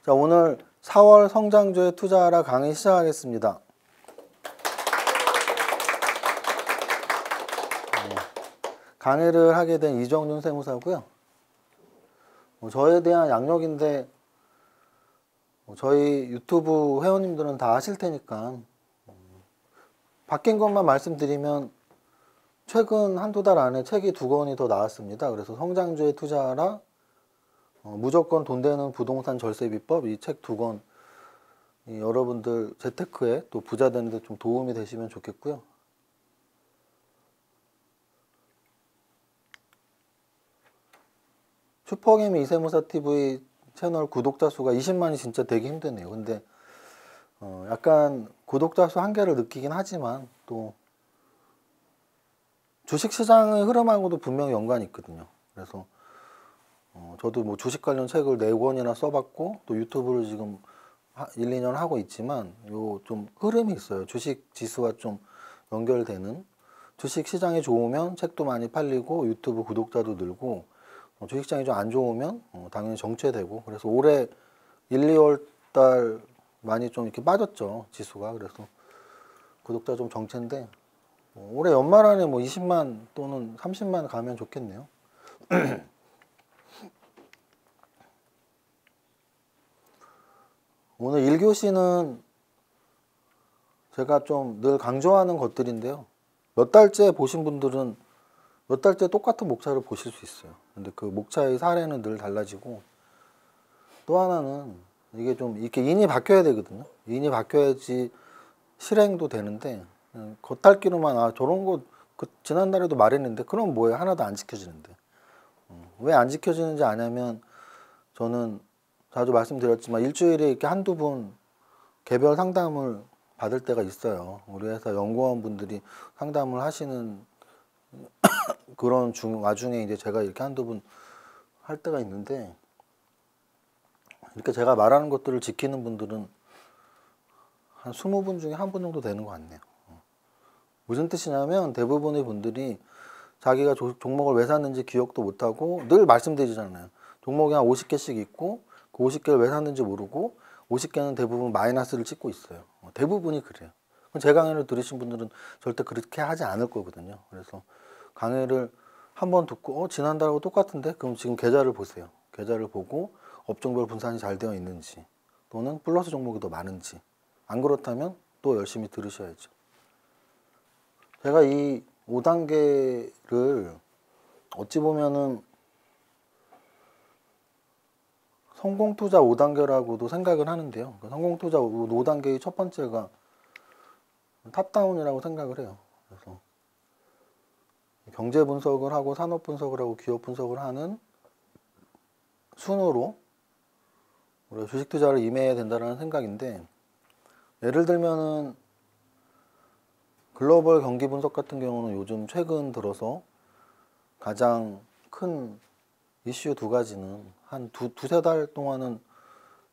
자, 오늘 4월 성장주에 투자하라 강의 시작하겠습니다. 강의를 하게 된 이정윤 세무사고요. 저에 대한 양력인데 저희 유튜브 회원님들은 다 아실 테니까 바뀐 것만 말씀드리면 최근 한두 달 안에 책이 2권이 더 나왔습니다. 그래서 성장주에 투자하라, 무조건 돈 되는 부동산 절세 비법, 이 책 2권 여러분들 재테크에 또 부자 되는 데 좀 도움이 되시면 좋겠고요. 슈퍼개미 이세무사 TV 채널 구독자 수가 20만이 진짜 되게 힘드네요. 근데 약간 구독자 수 한계를 느끼긴 하지만 또 주식시장의 흐름하고도 분명히 연관이 있거든요. 그래서 저도 뭐 주식 관련 책을 4권이나 써봤고 또 유튜브를 지금 1, 2년 하고 있지만 요 좀 흐름이 있어요. 주식 지수와 좀 연결되는, 주식 시장이 좋으면 책도 많이 팔리고 유튜브 구독자도 늘고, 주식시장이 좀 안 좋으면 당연히 정체되고, 그래서 올해 1, 2월 달 많이 좀 이렇게 빠졌죠, 지수가. 그래서 구독자 좀 정체인데 올해 연말 안에 뭐 20만 또는 30만 가면 좋겠네요. 오늘 1교시는 제가 좀 늘 강조하는 것들인데요. 몇 달째 보신 분들은 몇 달째 똑같은 목차를 보실 수 있어요. 근데 그 목차의 사례는 늘 달라지고, 또 하나는 이게 좀 이렇게 인이 바뀌어야 되거든요. 인이 바뀌어야지 실행도 되는데 겉핥기로만 저런 거 지난달에도 말했는데 그럼 뭐예요? 하나도 안 지켜지는데. 왜 안 지켜지는지 아냐면, 저는 자주 말씀드렸지만 일주일에 이렇게 한두 분 개별 상담을 받을 때가 있어요. 우리 회사 연구원 분들이 상담을 하시는 그런 와중에 이제 제가 이렇게 한두 분 할 때가 있는데, 이렇게 제가 말하는 것들을 지키는 분들은 한 20분 중에 1분 정도 되는 것 같네요. 무슨 뜻이냐면 대부분의 분들이 자기가 종목을 왜 샀는지 기억도 못하고, 늘 말씀드리잖아요. 종목이 한 50개씩 있고 그 50개를 왜 샀는지 모르고 50개는 대부분 마이너스를 찍고 있어요. 대부분이 그래요. 제 강의를 들으신 분들은 절대 그렇게 하지 않을 거거든요. 그래서 강의를 한번 듣고 지난달하고 똑같은데? 그럼 지금 계좌를 보세요. 계좌를 보고 업종별 분산이 잘 되어 있는지, 또는 플러스 종목이 더 많은지, 안 그렇다면 또 열심히 들으셔야죠. 제가 이 5단계를 어찌 보면은 성공투자 5단계라고도 생각을 하는데요. 성공투자 5단계의 첫 번째가 탑다운이라고 생각을 해요. 그래서 경제 분석을 하고 산업 분석을 하고 기업 분석을 하는 순으로 우리가 주식 투자를 임해야 된다는 생각인데, 예를 들면은 글로벌 경기 분석 같은 경우는 요즘 최근 들어서 가장 큰 이슈 2가지는 한 두세 달 동안은,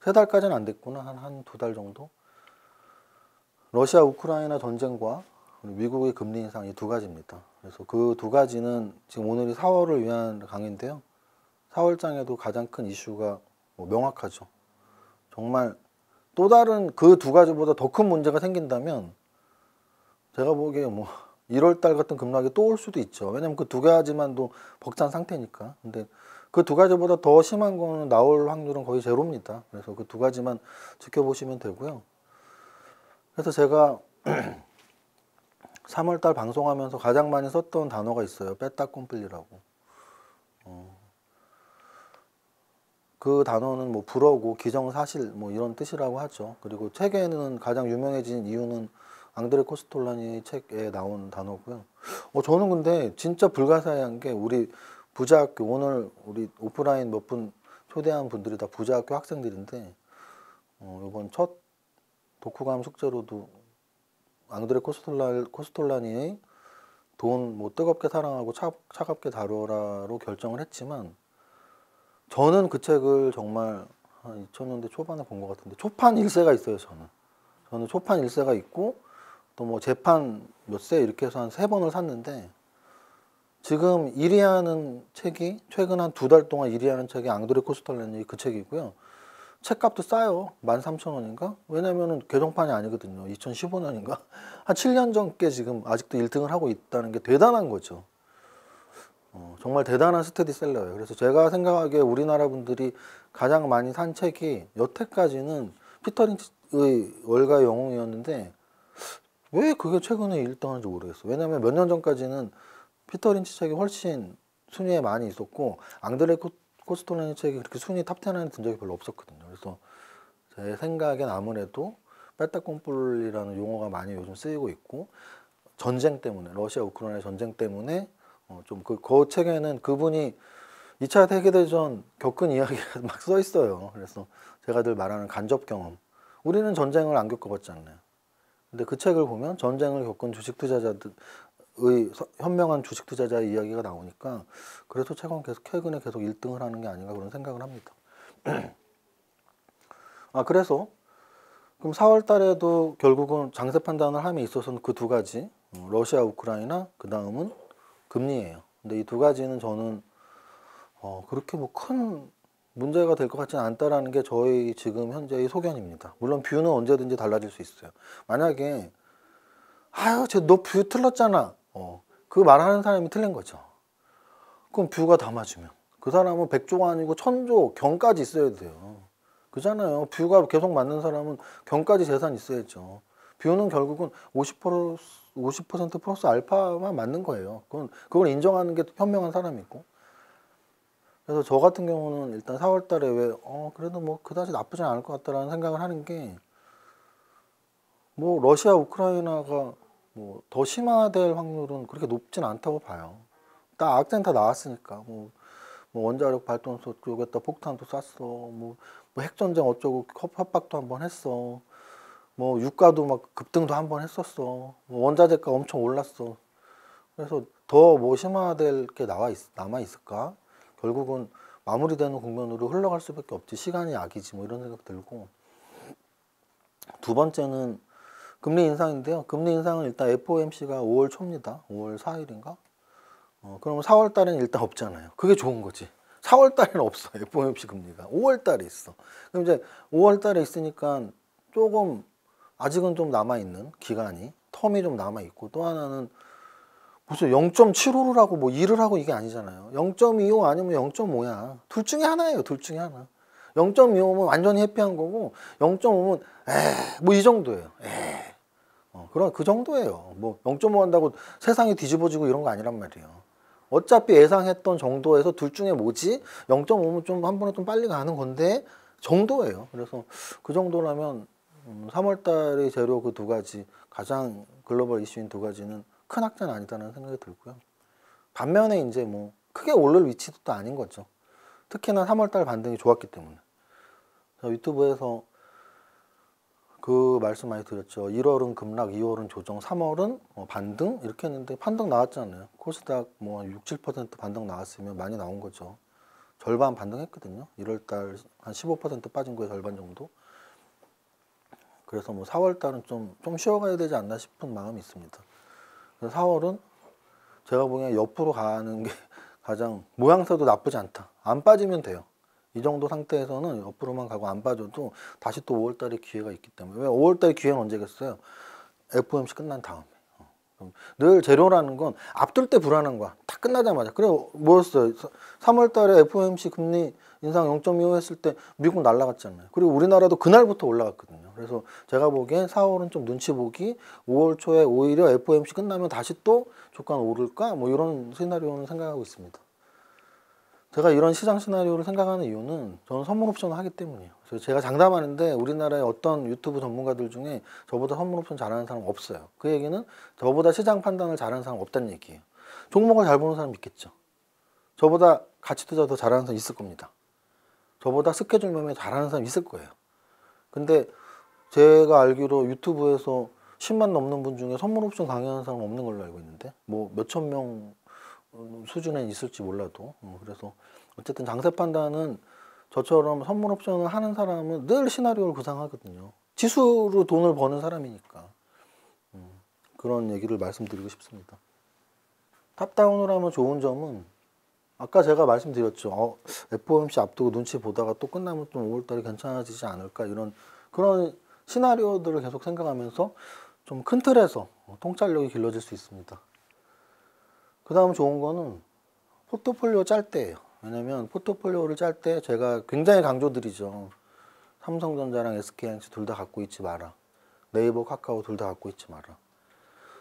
3달까지는 안 됐구나, 한 2달 정도, 러시아 우크라이나 전쟁과 미국의 금리 인상, 이 2가지입니다. 그래서 그 2가지는 지금 오늘이 4월을 위한 강의인데요. 4월장에도 가장 큰 이슈가 명확하죠. 정말 또 다른 그 2가지보다 더 큰 문제가 생긴다면 제가 보기에 1월달 같은 급락이 또 올 수도 있죠. 왜냐면 그 2가지만도 벅찬 상태니까. 근데 그 2가지보다 더 심한 거는 나올 확률은 거의 제로입니다. 그래서 그 2가지만 지켜보시면 되고요. 그래서 제가 3월달 방송하면서 가장 많이 썼던 단어가 있어요. 빼따꼼필리라고. 그 단어는 불어고 기정사실 이런 뜻이라고 하죠. 그리고 책에는 가장 유명해진 이유는 앙드레 코스톨라니 책에 나온 단어고요. 저는 근데 진짜 불가사의한 게, 우리 부자학교, 오늘 우리 오프라인 몇 분 초대한 분들이 다 부자학교 학생들인데, 이번 첫 독후감 숙제로도 앙드레 코스톨라니의 돈 뜨겁게 사랑하고 차갑게 다뤄라로 결정을 했지만, 저는 그 책을 정말 한 2000년대 초반에 본 것 같은데, 초판 1세가 있어요. 저는 초판 1세가 있고 또 재판 몇 세 이렇게 해서 한 3번을 샀는데, 지금 1위하는 책이, 최근 한 2달 동안 1위하는 책이 앙드레 코스톨라니 그 책이고요. 책값도 싸요. 13,000원인가? 왜냐면은 개정판이 아니거든요. 2015년인가? 한 7년 전께 지금 아직도 1등을 하고 있다는 게 대단한 거죠. 정말 대단한 스테디셀러예요. 그래서 제가 생각하기에 우리나라 분들이 가장 많이 산 책이 여태까지는 피터 린치의 월가의 영웅이었는데 왜 그게 최근에 1등하는지 모르겠어요. 왜냐면 몇 년 전까지는 피터 린치 책이 훨씬 순위에 많이 있었고 앙드레 코스톨라니 책이 그렇게 순위 탑10 안에 든 적이 별로 없었거든요. 그래서 제 생각엔 아무래도 빼따꼼뿔이라는 용어가 많이 요즘 쓰이고 있고 전쟁 때문에 러시아 우크라이나 전쟁 때문에 좀 그 책에는 그분이 2차 세계대전 겪은 이야기가 막 써 있어요. 그래서 제가 늘 말하는 간접 경험. 우리는 전쟁을 안 겪어봤지 않나요? 근데 그 책을 보면 전쟁을 겪은 주식 투자자들의 현명한 주식 투자자의 이야기가 나오니까 그래서 최근에 계속 1등을 하는 게 아닌가 그런 생각을 합니다. 그래서 그럼 4월 달에도 결국은 장세 판단을 함에 있어서는 그 두 가지 러시아 우크라이나 그 다음은 금리예요. 근데 이 두 가지는 저는 그렇게 뭐 큰 문제가 될 것 같지는 않다라는 게 저희 지금 현재의 소견입니다. 물론 뷰는 언제든지 달라질 수 있어요. 만약에 너 뷰 틀렸잖아. 그 말하는 사람이 틀린 거죠. 그럼 뷰가 다 맞으면 그 사람은 100조가 아니고 1000조 경까지 있어야 돼요. 그잖아요. 뷰가 계속 맞는 사람은 경까지 재산 있어야죠. 뷰는 결국은 50% 플러스 알파만 맞는 거예요. 그걸 인정하는 게 현명한 사람이고. 그래서 저 같은 경우는 일단 4월 달에 왜 그래도 뭐 그다지 나쁘진 않을 것 같다라는 생각을 하는 게 뭐 러시아 우크라이나가 뭐 더 심화될 확률은 그렇게 높진 않다고 봐요. 딱 악재는 다 나왔으니까 뭐 원자력 발전소 쪽에다 폭탄도 쐈어. 뭐 핵전쟁 어쩌고 협박도 한번 했어. 뭐 유가도 막 급등도 한번 했었어. 원자재가 엄청 올랐어. 그래서 더 뭐 심화될 게 남아 있을까? 결국은 마무리되는 국면으로 흘러갈 수밖에 없지. 시간이 약이지 뭐 이런 생각 들고. 두 번째는 금리 인상인데요. 금리 인상은 일단 FOMC가 5월 초입니다. 5월 4일인가? 그러면 4월 달에는 일단 없잖아요. 그게 좋은 거지. 4월 달에는 없어. FOMC 금리가. 5월 달에 있어. 그럼 이제 5월 달에 있으니까 조금 아직은 좀 남아있는 기간이 텀이 좀 남아있고 또 하나는 무슨 0.75를 하고 뭐 2를 하고 이게 아니잖아요. 0.25 아니면 0.5야. 둘 중에 하나예요. 둘 중에 하나. 0.25면 완전히 해피한 거고 0.5면 뭐 이 정도예요. 그럼 그 정도예요. 뭐 0.5 한다고 세상이 뒤집어지고 이런 거 아니란 말이에요. 어차피 예상했던 정도에서 둘 중에 뭐지? 0.5면 좀 한 번에 좀 빨리 가는 건데 정도예요. 그래서 그 정도라면 3월 달의 재료 그 두 가지 가장 글로벌 이슈인 두 가지는 큰 악재는 아니다라는 생각이 들고요. 반면에 이제 뭐 크게 오를 위치도 또 아닌 거죠. 특히나 3월 달 반등이 좋았기 때문에. 유튜브에서 그 말씀 많이 드렸죠. 1월은 급락, 2월은 조정, 3월은 반등 이렇게 했는데 반등 나왔잖아요. 코스닥 뭐 6, 7% 반등 나왔으면 많이 나온 거죠. 절반 반등했거든요. 1월 달 한 15% 빠진 거에 절반 정도. 그래서 뭐 4월 달은 좀 쉬어가야 되지 않나 싶은 마음이 있습니다. 그래서 4월은 제가 보기엔 옆으로 가는 게 가장 모양새도 나쁘지 않다. 안 빠지면 돼요. 이 정도 상태에서는 옆으로만 가고 안 빠져도 다시 또 5월달에 기회가 있기 때문에. 왜 5월달 기회는 언제겠어요? FOMC 끝난 다음에. 늘 재료라는 건 앞둘 때 불안한 거야. 다 끝나자마자. 그래 뭐였어요? 3월달에 FOMC 금리 인상 0.25 했을 때 미국 날라갔잖아요. 그리고 우리나라도 그날부터 올라갔거든요. 그래서 제가 보기엔 4월은 좀 눈치 보기, 5월 초에 오히려 FOMC 끝나면 다시 또 주가 오를까? 뭐 이런 시나리오는 생각하고 있습니다. 제가 이런 시장 시나리오를 생각하는 이유는 저는 선물 옵션을 하기 때문이에요. 그래서 제가 장담하는데 우리나라의 어떤 유튜브 전문가들 중에 저보다 선물 옵션 잘하는 사람 없어요. 그 얘기는 저보다 시장 판단을 잘하는 사람 없다는 얘기예요. 종목을 잘 보는 사람 있겠죠. 저보다 가치 투자 더 잘하는 사람 있을 겁니다. 저보다 스케줄 매매 잘하는 사람 있을 거예요. 근데 제가 알기로 유튜브에서 10만 넘는 분 중에 선물 옵션 강의하는 사람 없는 걸로 알고 있는데 뭐 몇천 명 수준에 있을지 몰라도. 그래서 어쨌든 장세 판단은 저처럼 선물 옵션을 하는 사람은 늘 시나리오를 구상하거든요. 지수로 돈을 버는 사람이니까. 그런 얘기를 말씀드리고 싶습니다. 탑다운을 하면 좋은 점은 아까 제가 말씀드렸죠. FOMC 앞두고 눈치 보다가 또 끝나면 좀 5월달에 괜찮아지지 않을까 이런 그런 시나리오들을 계속 생각하면서 좀 큰 틀에서 통찰력이 길러질 수 있습니다. 그 다음 좋은 거는 포트폴리오 짤 때예요. 왜냐면 포트폴리오를 짤 때 제가 굉장히 강조드리죠. 삼성전자랑 SK하이닉스 둘 다 갖고 있지 마라. 네이버, 카카오 둘 다 갖고 있지 마라.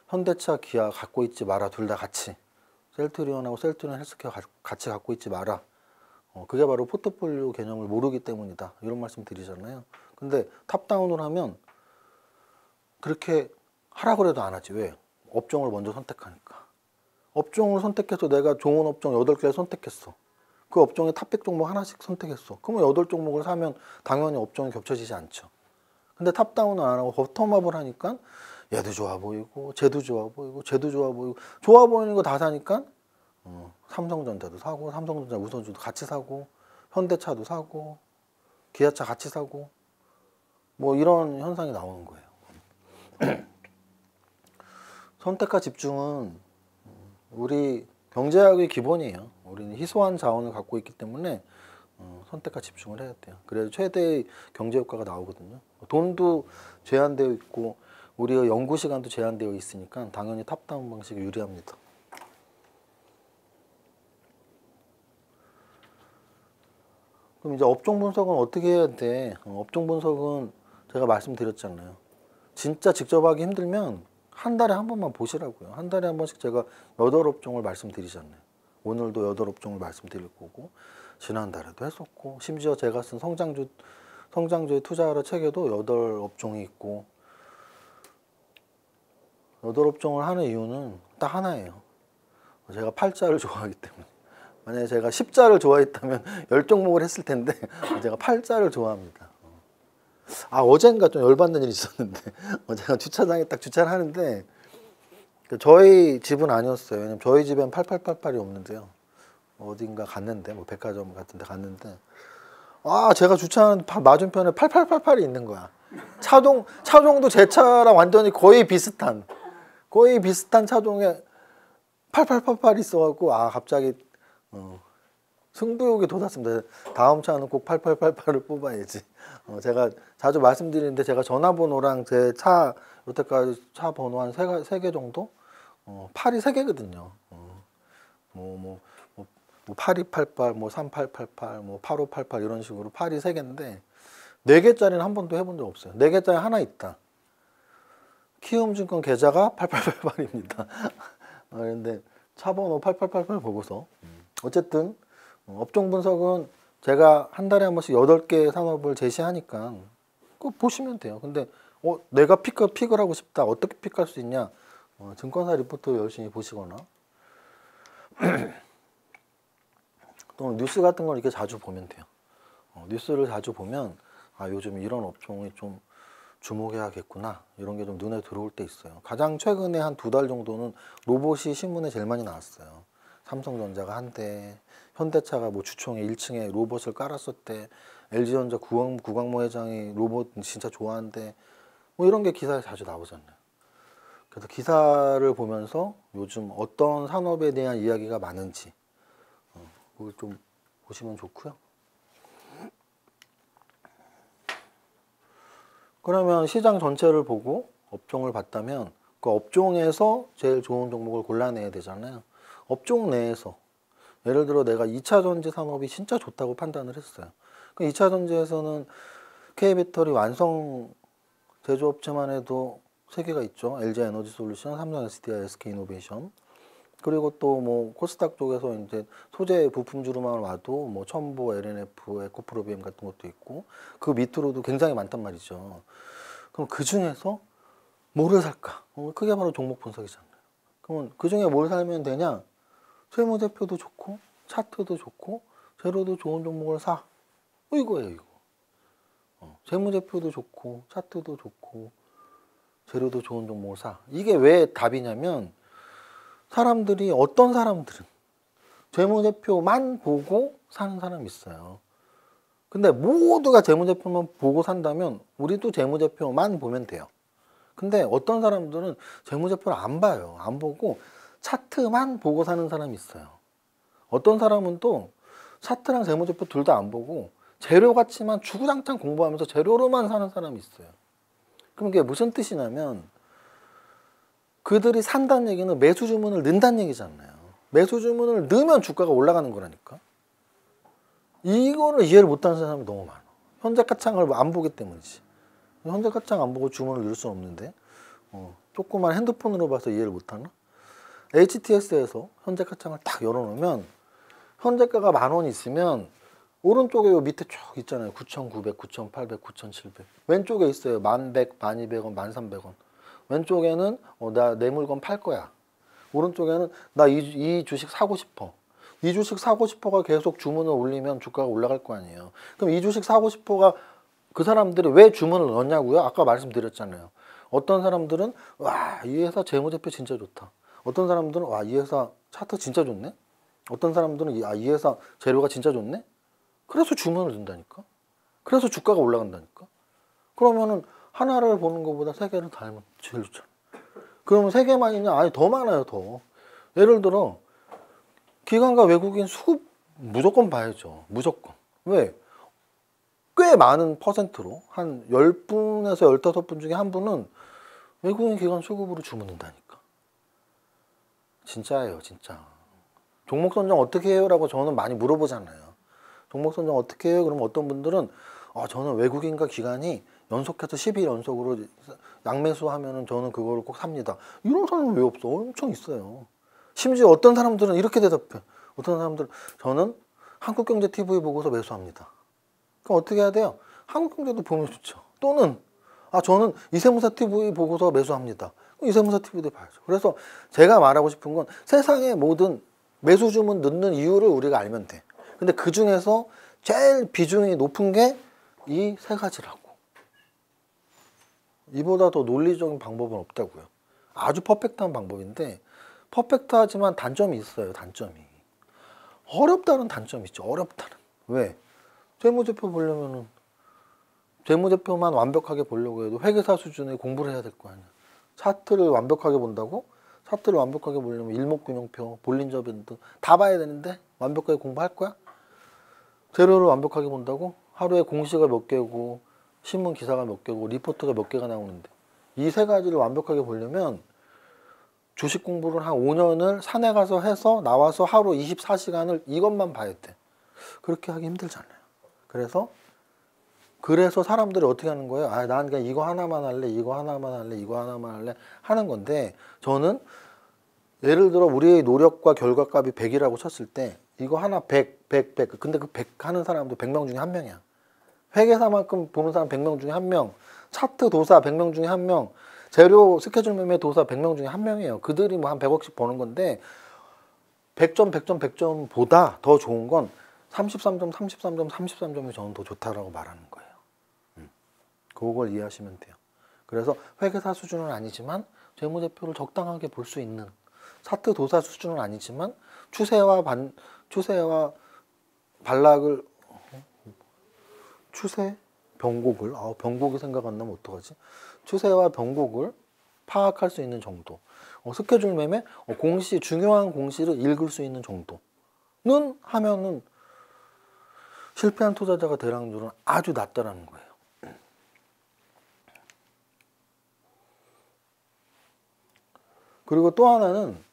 현대차, 기아 갖고 있지 마라. 둘 다 같이. 셀트리온하고 셀트리온 헬스케어 같이 갖고 있지 마라. 그게 바로 포트폴리오 개념을 모르기 때문이다. 이런 말씀 드리잖아요. 근데 탑다운을 하면 그렇게 하라고 해도 안 하지. 왜? 업종을 먼저 선택하니까. 업종을 선택해서 내가 좋은 업종 8개를 선택했어. 그 업종의 탑100 종목 하나씩 선택했어. 그러면 8종목을 사면 당연히 업종이 겹쳐지지 않죠. 근데 탑다운을 안 하고 버텀업을 하니까 얘도 좋아 보이고 쟤도 좋아 보이고 쟤도 좋아 보이고 좋아 보이는 거 다 사니까 삼성전자도 사고 삼성전자 우선주도 같이 사고 현대차도 사고 기아차 같이 사고 뭐 이런 현상이 나오는 거예요. 선택과 집중은 우리 경제학의 기본이에요. 우리는 희소한 자원을 갖고 있기 때문에 선택과 집중을 해야 돼요. 그래야 최대의 경제 효과가 나오거든요. 돈도 제한되어 있고 우리의 연구 시간도 제한되어 있으니까 당연히 탑다운 방식이 유리합니다. 그럼 이제 업종 분석은 어떻게 해야 돼? 업종 분석은 제가 말씀드렸잖아요. 진짜 직접 하기 힘들면 한 달에 한 번만 보시라고요. 한 달에 한 번씩 제가 8업종을 말씀드리잖아요. 오늘도 8업종을 말씀드릴 거고 지난달에도 했었고 심지어 제가 쓴 성장주에 투자하라 책에도 8업종이 있고 8업종을 하는 이유는 딱 하나예요. 제가 8자를 좋아하기 때문에. 만약에 제가 10자를 좋아했다면 10종목을 했을 텐데 제가 8자를 좋아합니다. 어젠가 좀 열받는 일이 있었는데 제가 주차장에 딱 주차를 하는데 저희 집은 아니었어요. 왜냐면 저희 집엔 8888이 없는데요. 어딘가 갔는데 뭐 백화점 같은 데 갔는데 제가 주차하는 맞은편에 8888이 있는 거야. 차종도 제 차랑 완전히 거의 비슷한 차종에 8888이 있어갖고 갑자기 승부욕이 돋았습니다. 다음 차는 꼭 8888을 뽑아야지. 제가 자주 말씀드리는데 제가 전화번호랑 제 차 여태까지 차 번호 한 3개 정도 8이 3개거든요. 뭐 8288, 뭐 3888, 뭐 8588 이런 식으로 8이 3개인데 4개짜리는 한 번도 해본 적 없어요. 4개짜리 하나 있다. 키움증권 계좌가 8888입니다. 그런데 차 번호 8888 보고서 어쨌든 업종 분석은 제가 한 달에 한 번씩 8개 산업을 제시하니까 그거 보시면 돼요. 근데 내가 픽을 하고 싶다. 어떻게 픽할 수 있냐? 증권사 리포트 열심히 보시거나 또는 뉴스 같은 걸 이렇게 자주 보면 돼요. 뉴스를 자주 보면 요즘 이런 업종이 좀 주목해야겠구나 이런 게 좀 눈에 들어올 때 있어요. 가장 최근에 한 2달 정도는 로봇이 신문에 제일 많이 나왔어요. 삼성전자가 한대, 현대차가 뭐 주총에 1층에 로봇을 깔았었대, LG전자 구광모 회장이 로봇 진짜 좋아한대, 뭐 이런 게 기사에 자주 나오잖아요. 그래서 기사를 보면서 요즘 어떤 산업에 대한 이야기가 많은지 그걸 좀 보시면 좋고요. 그러면 시장 전체를 보고 업종을 봤다면 그 업종에서 제일 좋은 종목을 골라내야 되잖아요. 업종 내에서 예를 들어 내가 2차 전지 산업이 진짜 좋다고 판단을 했어요. 그 2차 전지에서는 K배터리 완성 제조업체만 해도 3개가 있죠. LG 에너지 솔루션, 삼성 SDI, SK이노베이션. 그리고 또 뭐 코스닥 쪽에서 이제 소재 부품주로만 와도 뭐 첨보, LNF, 에코프로비엠 같은 것도 있고 그 밑으로도 굉장히 많단 말이죠. 그럼 그 중에서 뭐를 살까? 그게 바로 종목 분석이잖아요. 그러면 그 중에 뭘 살면 되냐? 세무대표도 좋고 차트도 좋고 재료도 좋은 종목을 사. 이거예요, 이거. 세무대표도 좋고 차트도 좋고 재료도 좋은 종목을 사. 이게 왜 답이냐면 사람들이 어떤 사람들은 재무제표만 보고 사는 사람이 있어요. 근데 모두가 재무제표만 보고 산다면 우리도 재무제표만 보면 돼요. 근데 어떤 사람들은 재무제표를 안 봐요. 안 보고 차트만 보고 사는 사람이 있어요. 어떤 사람은 또 차트랑 재무제표 둘 다 안 보고 재료 가치만 주구장창 공부하면서 재료로만 사는 사람이 있어요. 그럼 그게 무슨 뜻이냐면 그들이 산다는 얘기는 매수 주문을 넣는다는 얘기잖아요. 매수 주문을 넣으면 주가가 올라가는 거라니까. 이거를 이해를 못하는 사람이 너무 많아. 현재가창을 안 보기 때문이지. 현재가창 안 보고 주문을 넣을 수는 없는데 조그만 핸드폰으로 봐서 이해를 못하나? HTS에서 현재가창을 딱 열어놓으면 현재가가 10,000원 있으면 오른쪽에 요 밑에 쭉 있잖아요. 9,900, 9,800, 9,700. 왼쪽에 있어요. 11,100, 1,200원, 1,300원. 왼쪽에는 나 내 물건 팔 거야. 오른쪽에는 나 이 주식 사고 싶어. 이 주식 사고 싶어가 계속 주문을 올리면 주가가 올라갈 거 아니에요. 그럼 이 주식 사고 싶어가 그 사람들이 왜 주문을 넣냐고요? 아까 말씀드렸잖아요. 어떤 사람들은 와, 이 회사 재무제표 진짜 좋다. 어떤 사람들은 와, 이 회사 차트 진짜 좋네. 어떤 사람들은 이 회사 재료가 진짜 좋네. 그래서 주문을 넣는다니까. 그래서 주가가 올라간다니까. 그러면은 하나를 보는 것보다 세 개를 다 알면 제일 좋잖아. 그러면 세 개만 있냐? 아니 더 많아요, 더. 예를 들어 기관과 외국인 수급 무조건 봐야죠. 무조건. 왜? 꽤 많은 퍼센트로 한 10분에서 15분 중에 한 분은 외국인 기관 수급으로 주문한다니까. 진짜예요, 진짜. 종목 선정 어떻게 해요? 라고 저는 많이 물어보잖아요. 종목 선정 어떻게 해요? 그러면 어떤 분들은 저는 외국인과 기관이 연속해서 10일 연속으로 양매수하면은 저는 그걸 꼭 삽니다. 이런 사람은 왜 없어? 엄청 있어요. 심지어 어떤 사람들은 이렇게 대답해. 어떤 사람들은 저는 한국경제TV 보고서 매수합니다. 그럼 어떻게 해야 돼요? 한국경제도 보면 좋죠. 또는 저는 이세무사TV 보고서 매수합니다. 그럼 이세무사TV도 봐야죠. 그래서 제가 말하고 싶은 건 세상의 모든 매수 주문 넣는 이유를 우리가 알면 돼. 근데 그 중에서 제일 비중이 높은 게 이 세 가지라고. 이보다 더 논리적인 방법은 없다고요. 아주 퍼펙트한 방법인데 퍼펙트하지만 단점이 있어요. 단점이. 어렵다는 단점이 있죠. 어렵다는. 왜? 재무제표 보려면은 재무제표만 완벽하게 보려고 해도 회계사 수준의 공부를 해야 될 거 아니야. 차트를 완벽하게 본다고? 차트를 완벽하게 보려면 일목균형표, 볼린저 밴드 다 봐야 되는데 완벽하게 공부할 거야? 재료를 완벽하게 본다고? 하루에 공시가 몇 개고 신문 기사가 몇 개고 리포트가 몇 개가 나오는데 이 세 가지를 완벽하게 보려면 주식 공부를 한 5년을 산에 가서 해서 나와서 하루 24시간을 이것만 봐야 돼. 그렇게 하기 힘들잖아요. 그래서 사람들이 어떻게 하는 거예요? 난 그냥 이거 하나만 할래, 이거 하나만 할래, 이거 하나만 할래 하는 건데 저는 예를 들어 우리의 노력과 결과값이 100이라고 쳤을 때 이거 하나 100, 100, 100. 근데 그 100 하는 사람도 100명 중에 한 명이야. 회계사만큼 보는 사람 100명 중에 한 명, 차트 도사 100명 중에 한 명, 재료 스케줄 매매 도사 100명 중에 한 명이에요. 그들이 뭐 한 100억씩 버는 건데 100점, 100점, 100점보다 더 좋은 건 33점, 33점, 33점이 저는 더 좋다라고 말하는 거예요. 그걸 이해하시면 돼요. 그래서 회계사 수준은 아니지만 재무제표를 적당하게 볼 수 있는 차트 도사 수준은 아니지만 추세와 반락을 추세? 변곡을 변곡이 생각 안 나면 어떡하지? 추세와 변곡을 파악할 수 있는 정도. 스케줄 매매 공시 중요한 공시를 읽을 수 있는 정도는 하면은 실패한 투자자가 대량률은 아주 낮다라는 거예요. 그리고 또 하나는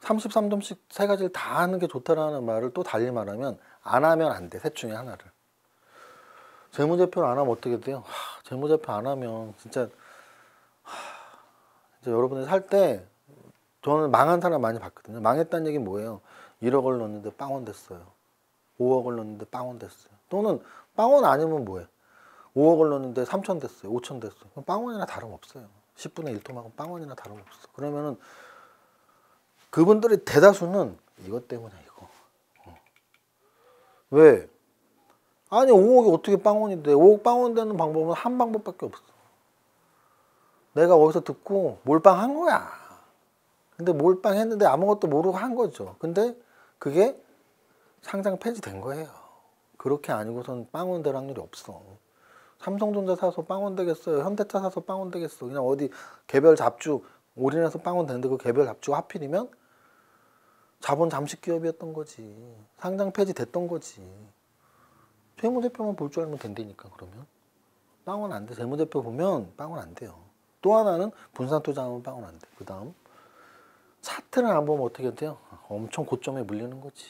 33점씩 세 가지를 다 하는 게 좋다라는 말을 또 달리 말하면 안 하면 안 돼. 셋 중에 하나를. 재무제표를 안 하면 어떻게 돼요? 재무제표 안 하면 진짜 여러분이 살 때 저는 망한 사람 많이 봤거든요. 망했다는 얘기는 뭐예요? 1억을 넣었는데 빵원 됐어요. 5억을 넣었는데 빵원 됐어요. 또는 빵원 아니면 뭐예요? 5억을 넣었는데 3천 됐어요. 5천 됐어요. 그럼 빵원이나 다름없어요. 10분의 1토막은 빵원이나 다름없어. 그러면은 그분들의 대다수는 이것 때문에 이거. 왜? 아니 5억이 어떻게 빵원이 돼? 5억 빵원 되는 방법은 한 방법밖에 없어. 내가 어디서 듣고 몰빵한 거야. 근데 몰빵했는데 아무것도 모르고 한 거죠. 근데 그게 상장 폐지된 거예요. 그렇게 아니고선 빵원 될 확률이 없어. 삼성전자 사서 빵원 되겠어요? 현대차 사서 빵원 되겠어? 그냥 어디 개별 잡주 올인해서 빵원 되는데 그 개별 잡주가 하필이면 자본 잠식 기업이었던 거지. 상장 폐지됐던 거지. 재무제표만 볼 줄 알면 된다니까. 그러면 빵은 안 돼. 재무제표 보면 빵은 안 돼요. 또 하나는 분산투자하면 빵은 안 돼. 그 다음 차트를 안 보면 어떻게 돼요? 엄청 고점에 물리는 거지.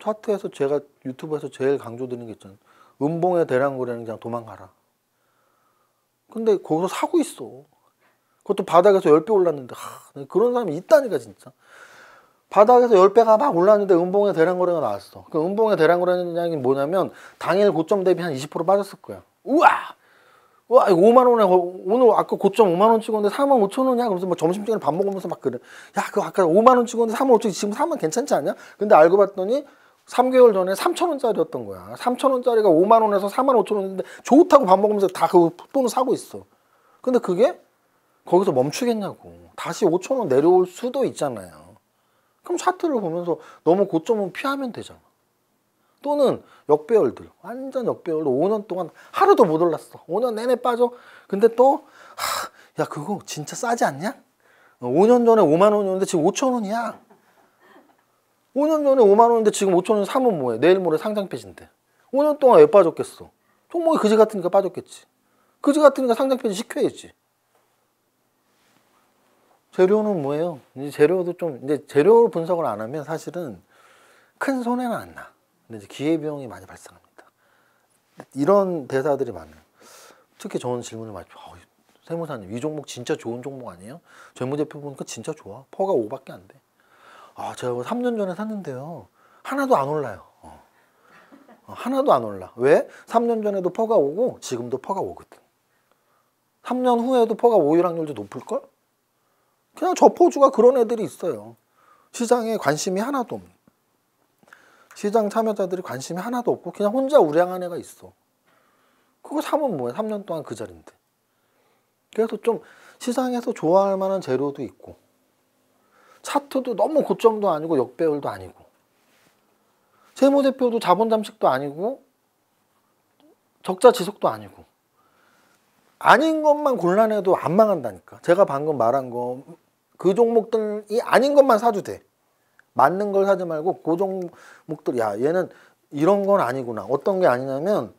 차트에서 제가 유튜브에서 제일 강조드리는 게 있잖아요. 음봉의 대량 거래는 그냥 도망가라. 근데 거기서 사고 있어. 그것도 바닥에서 10배 올랐는데 그런 사람이 있다니까 진짜. 바닥에서 10배가 막 올랐는데 음봉의 대량 거래가 나왔어. 그 음봉의 대량 거래량이 뭐냐면 당일 고점 대비 한 20% 빠졌을 거야. 우와! 와, 이거 5만 원에 오늘 아까 고점 5만 원 찍었는데 4만 5천 원이야. 그러면서 뭐 점심시간에 밥 먹으면서 막 그래. 야, 그거 아까 5만 원 찍었는데 4만 5천 원 지금 사면 괜찮지 않냐? 근데 알고 봤더니 3개월 전에 3천 원짜리였던 거야. 3천 원짜리가 5만 원에서 4만 5천 원인데 좋다고 밥 먹으면서 다 그 돈을 사고 있어. 근데 그게 거기서 멈추겠냐고. 다시 5천 원 내려올 수도 있잖아요. 그럼 차트를 보면서 너무 고점은 피하면 되잖아. 또는 역배열들, 완전 역배열로 5년 동안 하루도 못 올랐어. 5년 내내 빠져. 근데 또 야, 그거 진짜 싸지 않냐? 5년 전에 5만 원이었는데 지금 5천 원이야. 5년 전에 5만 원인데 지금 5천 원 사면 뭐해? 내일 모레 상장 폐지인데. 5년 동안 왜 빠졌겠어? 종목이 그지 같으니까 빠졌겠지. 그지 같으니까 상장 폐지 시켜야지. 재료는 뭐예요? 이제 재료도 좀, 이제 재료 분석을 안 하면 사실은 큰 손해는 안 나. 근데 이제 기회비용이 많이 발생합니다. 이런 대사들이 많아요. 특히 저는 질문을 많이 줘요. 세무사님, 이 종목 진짜 좋은 종목 아니에요? 재무제표 보니까 진짜 좋아. 퍼가 5밖에 안 돼. 아, 제가 3년 전에 샀는데요. 하나도 안 올라요. 하나도 안 올라. 왜? 3년 전에도 퍼가 오고 지금도 퍼가 오거든. 3년 후에도 퍼가 오일 확률도 높을걸? 그냥 저포주가 그런 애들이 있어요. 시장에 관심이 하나도 없는. 시장 참여자들이 관심이 하나도 없고 그냥 혼자 우량한 애가 있어. 그거 사면 뭐해? 3년 동안 그 자리인데. 그래서 좀 시장에서 좋아할 만한 재료도 있고 차트도 너무 고점도 아니고 역배열도 아니고 재무제표도 자본 잠식도 아니고 적자 지속도 아니고 아닌 것만 골라내도 안 망한다니까. 제가 방금 말한 거 그 종목들이 아닌 것만 사도 돼. 맞는 걸 사지 말고 그 종목들, 야, 얘는 이런 건 아니구나. 어떤 게 아니냐면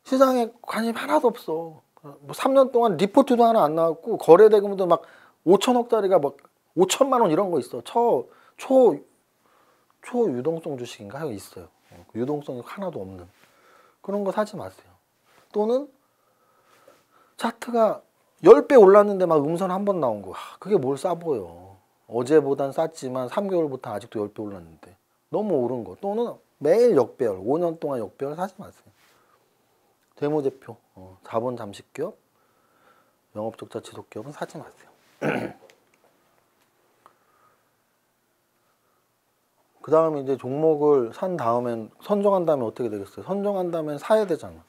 시장에 관심 하나도 없어. 뭐 3년 동안 리포트도 하나 안 나왔고 거래 대금도 막 5천억짜리가 막 5천만 원 이런 거 있어. 초유동성 주식인가 있어요. 유동성이 하나도 없는 그런 거 사지 마세요. 또는 차트가 10배 올랐는데 막 음선 한 번 나온 거. 그게 뭘 싸 보여. 어제보단 쌌지만 3개월부터 아직도 10배 올랐는데 너무 오른 거. 또는 매일 역배열, 5년 동안 역배열 사지 마세요. 재무제표, 자본 잠식기업, 영업적자 지속기업은 사지 마세요. 그 다음에 이제 종목을 산 다음엔 선정한 다음에 어떻게 되겠어요? 선정한 다음엔 사야 되잖아.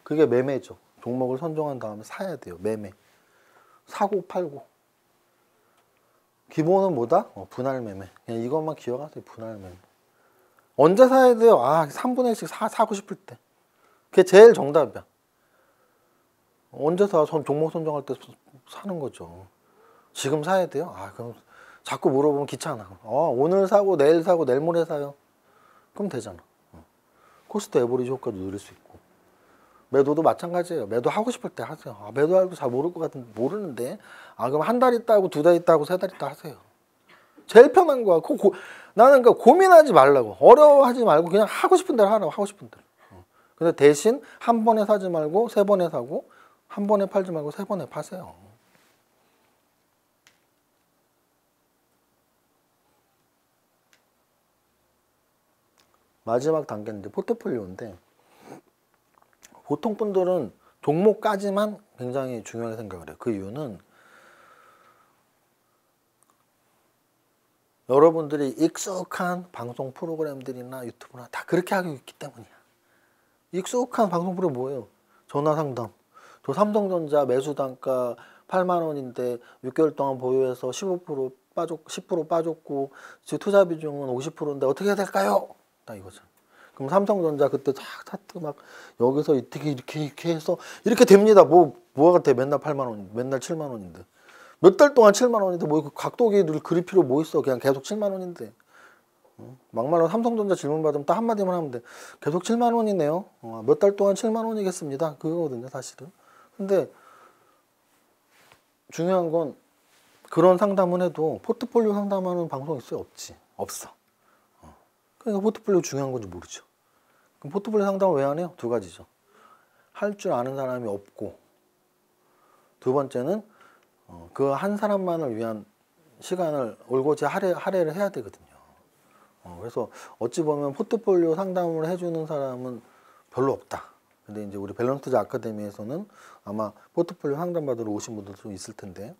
그게 매매죠. 종목을 선정한 다음에 사야 돼요. 매매. 사고 팔고. 기본은 뭐다? 분할 매매. 그냥 이것만 기억하세요. 분할 매매. 언제 사야 돼요? 3분의 1씩 사고 싶을 때. 그게 제일 정답이야. 언제 사? 종목 선정할 때 사는 거죠. 지금 사야 돼요? 그럼 자꾸 물어보면 귀찮아. 오늘 사고 내일 사고 내일 모레 사요. 그럼 되잖아. 코스트 에버리지 효과도 누릴 수 있고. 매도도 마찬가지예요. 매도 하고 싶을 때 하세요. 매도하고 잘 모를 것 같은데 모르는데 그럼 한 달 있다 하고 2달 있다 하고 3달 있다 하세요. 제일 편한 거야. 나는 그러니까 고민하지 말라고. 어려워하지 말고 그냥 하고 싶은 대로 하라고. 하고 싶은 대로. 근데 대신 한 번에 사지 말고 3번에 사고 한 번에 팔지 말고 3번에 파세요. 마지막 단계인데 포트폴리오인데 보통 분들은 종목까지만 굉장히 중요하게 생각을 해요. 그 이유는 여러분들이 익숙한 방송 프로그램들이나 유튜브나 다 그렇게 하고 있기 때문이야. 익숙한 방송 프로그램 뭐예요? 전화상담. 저 삼성전자 매수단가 8만 원인데 6개월 동안 보유해서 15% 빠졌고 10% 빠졌고 지금 투자 비중은 50%인데 어떻게 해야 될까요? 딱 이거죠. 그럼 삼성전자 그때 차트 막 여기서 이렇게 해서 이렇게 됩니다. 뭐가 돼? 맨날 8만 원, 맨날 7만 원인데 몇 달 동안 7만 원인데 뭐 각도기를 그릴 필요 뭐 있어. 그냥 계속 7만 원인데. 막말로 삼성전자 질문 받으면 딱 한마디만 하면 돼. 계속 7만 원이네요. 몇 달 동안 7만 원이겠습니다. 그거거든요, 사실은. 근데 중요한 건 그런 상담은 해도 포트폴리오 상담하는 방송 있어요? 없지. 없어. 그러니까 포트폴리오 중요한 건지 모르죠. 그럼 포트폴리오 상담을 왜 안 해요? 두 가지죠. 할 줄 아는 사람이 없고, 두 번째는 그 한 사람만을 위한 시간을 올고지 할애를 해야 되거든요. 그래서 어찌 보면 포트폴리오 상담을 해주는 사람은 별로 없다. 근데 이제 우리 밸런스자 아카데미에서는 아마 포트폴리오 상담 받으러 오신 분들도 있을 텐데,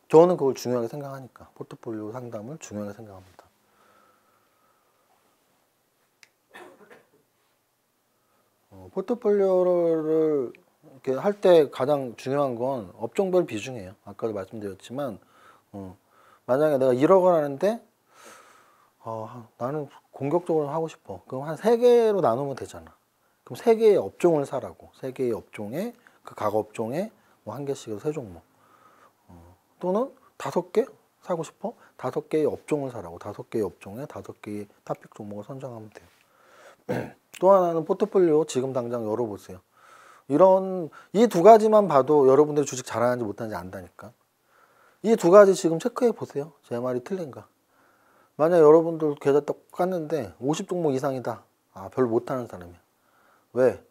저는 그걸 중요하게 생각하니까 포트폴리오 상담을 중요하게 생각합니다. 포트폴리오를 이렇게 할 때 가장 중요한 건 업종별 비중이에요. 아까도 말씀드렸지만, 만약에 내가 1억을 하는데 나는 공격적으로 하고 싶어. 그럼 한 3개로 나누면 되잖아. 그럼 3개의 업종을 사라고. 3개의 업종에, 그 각 업종에 뭐 1개씩으로 3종목. 또는 5개 사고 싶어? 5개의 업종을 사라고. 5개의 업종에 5개의 탑픽 종목을 선정하면 돼요. 또 하나는 포트폴리오 지금 당장 열어보세요. 이 두 가지만 봐도 여러분들이 주식 잘하는지 못하는지 안다니까. 이 두 가지 지금 체크해 보세요. 제 말이 틀린가. 만약 여러분들 계좌 딱 깠는데 50종목 이상이다. 별로 못하는 사람이야. 왜?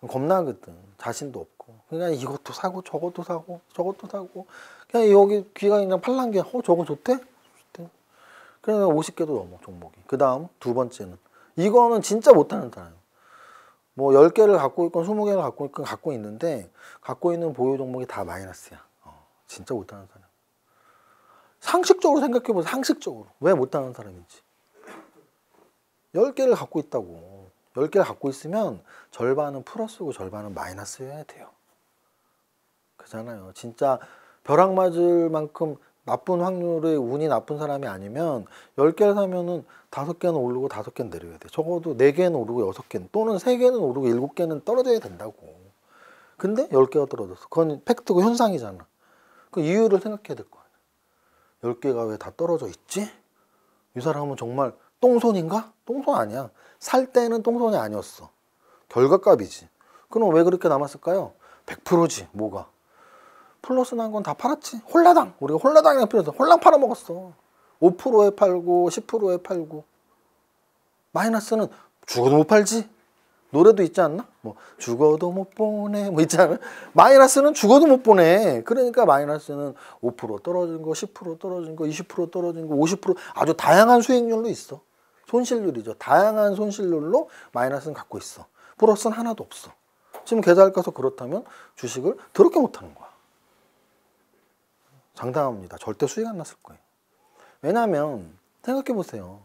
겁나거든. 자신도 없고. 그냥 이것도 사고 저것도 사고 저것도 사고 그냥 여기 귀가 그냥 팔랑귀야. 저거 좋대? 좋대. 그래서 50개도 넘어 종목이. 그 다음 두 번째는 이거는 진짜 못하는 사람. 뭐 10개를 갖고 있건 20개를 갖고 있건 갖고 있는데 갖고 있는 보유 종목이 다 마이너스야. 진짜 못하는 사람. 상식적으로 생각해보세요. 상식적으로. 왜 못하는 사람인지. 10개를 갖고 있다고. 10개를 갖고 있으면 절반은 플러스고 절반은 마이너스여야 돼요. 그잖아요. 진짜 벼락 맞을 만큼 나쁜 확률의 운이 나쁜 사람이 아니면 10개를 사면은 5개는 오르고 5개는 내려야 돼. 적어도 4개는 오르고 6개는 또는 3개는 오르고 7개는 떨어져야 된다고. 근데 10개가 떨어졌어. 그건 팩트고 현상이잖아. 그 이유를 생각해야 될 거야. 10개가 왜 다 떨어져 있지? 이 사람은 정말 똥손인가? 똥손 아니야. 살 때는 똥손이 아니었어. 결과값이지. 그럼 왜 그렇게 남았을까요? 100%지. 뭐가? 플러스 난 건 다 팔았지. 홀라당. 우리가 홀라당이라는 표현에서 홀랑 팔아먹었어. 5%에 팔고 10%에 팔고. 마이너스는 죽어도 못 팔지. 노래도 있지 않나? 뭐 죽어도 못 보내 뭐 있잖아. 마이너스는 죽어도 못 보내. 그러니까 마이너스는 5% 떨어진 거, 10% 떨어진 거, 20% 떨어진 거, 50% 아주 다양한 수익률로 있어. 손실률이죠. 다양한 손실률로 마이너스는 갖고 있어. 플러스는 하나도 없어. 지금 계좌를 까서 그렇다면 주식을 더럽게 못하는 거야. 장담합니다. 절대 수익 안 났을 거예요. 왜냐하면 생각해 보세요.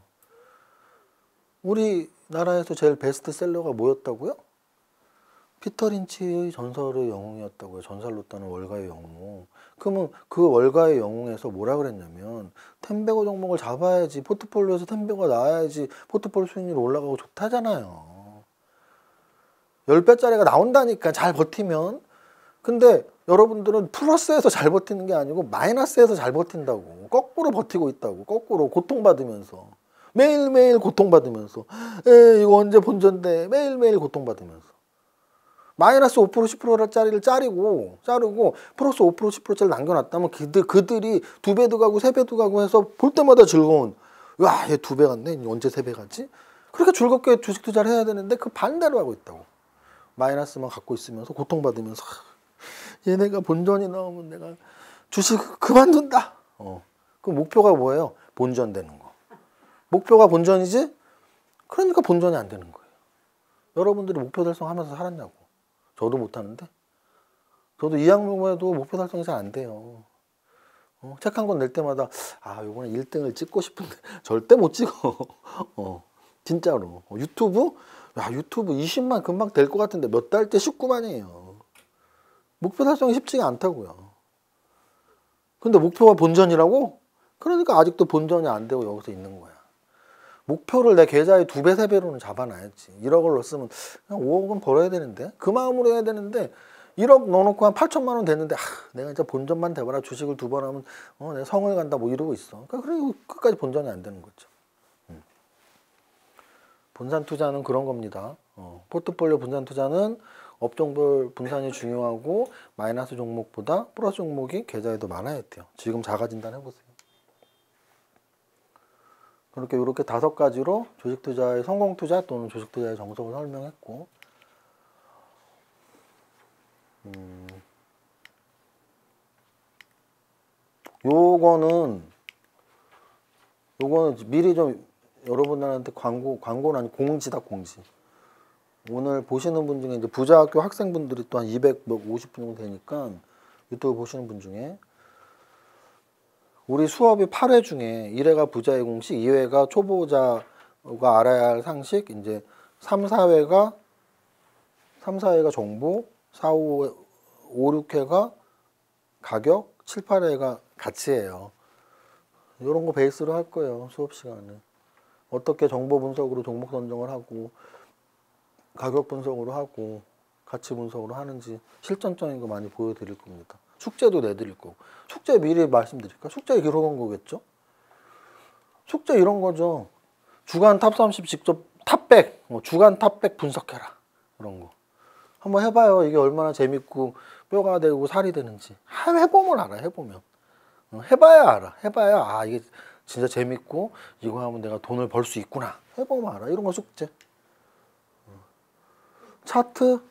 우리나라에서 제일 베스트셀러가 뭐였다고요? 피터 린치의 전설의 영웅이었다고요. 전설로 따는 월가의 영웅. 그러면 그 월가의 영웅에서 뭐라 그랬냐면 텐베거 종목을 잡아야지, 포트폴리오에서 텐베거가 나와야지 포트폴리오 수익률이 올라가고 좋다잖아요. 10배짜리가 나온다니까, 잘 버티면. 근데 여러분들은 플러스에서 잘 버티는 게 아니고 마이너스에서 잘 버틴다고. 거꾸로 버티고 있다고. 거꾸로 고통받으면서. 매일매일 고통받으면서. 이거 언제 본전돼. 매일매일 고통받으면서. 마이너스 5% 10%짜리를 자르고 플러스 5% 10%짜리 남겨놨다면 그들이 2배도 가고 3배도 가고 해서 볼 때마다 즐거운. 와, 얘 2배 갔네. 언제 3배 가지? 그렇게 즐겁게 주식 투자를 해야 되는데 그 반대로 하고 있다고. 마이너스만 갖고 있으면서 고통받으면서 얘네가 본전이 나오면 내가 주식 그만둔다. 그 목표가 뭐예요? 본전 되는 거. 목표가 본전이지? 그러니까 본전이 안 되는 거예요. 여러분들이 목표 달성하면서 살았냐고. 저도 못하는데. 저도 2학년에도 목표 달성이 잘 안 돼요. 책 한 권 낼 때마다 요번에 1등을 찍고 싶은데 절대 못 찍어. 진짜로. 유튜브? 유튜브 20만 금방 될 것 같은데 몇 달째 19만이에요. 목표 달성이 쉽지가 않다고요. 근데 목표가 본전이라고? 그러니까 아직도 본전이 안 되고 여기서 있는 거야. 목표를 내 계좌의 2배, 3배로는 잡아놔야지. 1억을 넣었으면 그냥 5억은 벌어야 되는데, 그 마음으로 해야 되는데, 1억 넣어놓고 한 8천만 원 됐는데 내가 진짜 본전만 돼봐라. 주식을 2번 하면 내가 성을 간다 뭐 이러고 있어. 그러니까 그리고 끝까지 본전이 안 되는 거죠. 분산 투자는 그런 겁니다. 포트폴리오 분산 투자는 업종별 분산이 중요하고 마이너스 종목보다 플러스 종목이 계좌에 더 많아야 돼요. 지금 자가 진단 해보세요. 그렇게 이렇게 5가지로 주식 투자의 성공 투자 또는 주식 투자의 정석을 설명했고, 요거는 미리 좀 여러분들한테 광고는 아니고 공지다, 공지. 오늘 보시는 분 중에 이제 부자학교 학생분들이 또 한 250분 정도 되니까 유튜브 보시는 분 중에 우리 수업이 8회 중에 1회가 부자의 공식, 2회가 초보자가 알아야 할 상식, 이제 3, 4회가 정보, 4, 5, 6회가 가격, 7, 8회가 가치예요. 이런 거 베이스로 할 거예요, 수업 시간에. 어떻게 정보 분석으로 종목 선정을 하고 가격 분석으로 하고 가치 분석으로 하는지 실전적인 거 많이 보여드릴 겁니다. 숙제도 내드릴 거고. 숙제 미리 말씀드릴까? 숙제 이런 거겠죠? 숙제 이런 거죠. 주간 탑 30 직접 탑백, 주간 탑백 분석해라. 그런 거. 한번 해봐요. 이게 얼마나 재밌고 뼈가 되고 살이 되는지. 해보면 알아, 해보면. 해봐야 알아. 해봐야 이게 진짜 재밌고 이거 하면 내가 돈을 벌 수 있구나. 해보면 알아. 이런 거 숙제. 차트,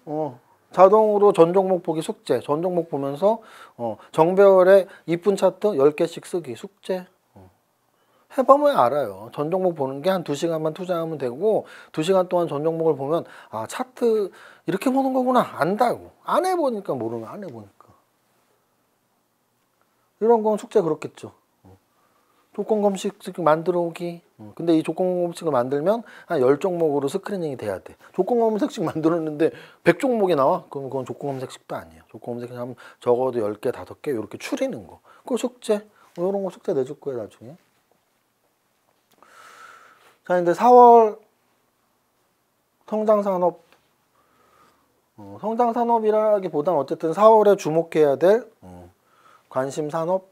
자동으로 전 종목 보기 숙제. 전 종목 보면서 정배열에 이쁜 차트 10개씩 쓰기 숙제. 해보면 알아요. 전 종목 보는 게 한 2시간만 투자하면 되고 2시간 동안 전 종목을 보면 차트 이렇게 보는 거구나 안다고. 안 해보니까 모르면 안 해보니까. 이런 건 숙제 그렇겠죠. 조건검식 만들어 오기. 근데 이 조건검식을 만들면 한 10종목으로 스크리닝이 돼야 돼. 조건검색식 만들었는데 100종목이 나와? 그럼 그건 조건검색식도 아니에요. 조건검색식 하면 적어도 10개, 5개 이렇게 추리는 거. 그거 숙제. 이런 거 숙제 내줄 거예요, 나중에. 자, 이제 4월 성장산업. 성장산업이라기보다는 어쨌든 4월에 주목해야 될 관심산업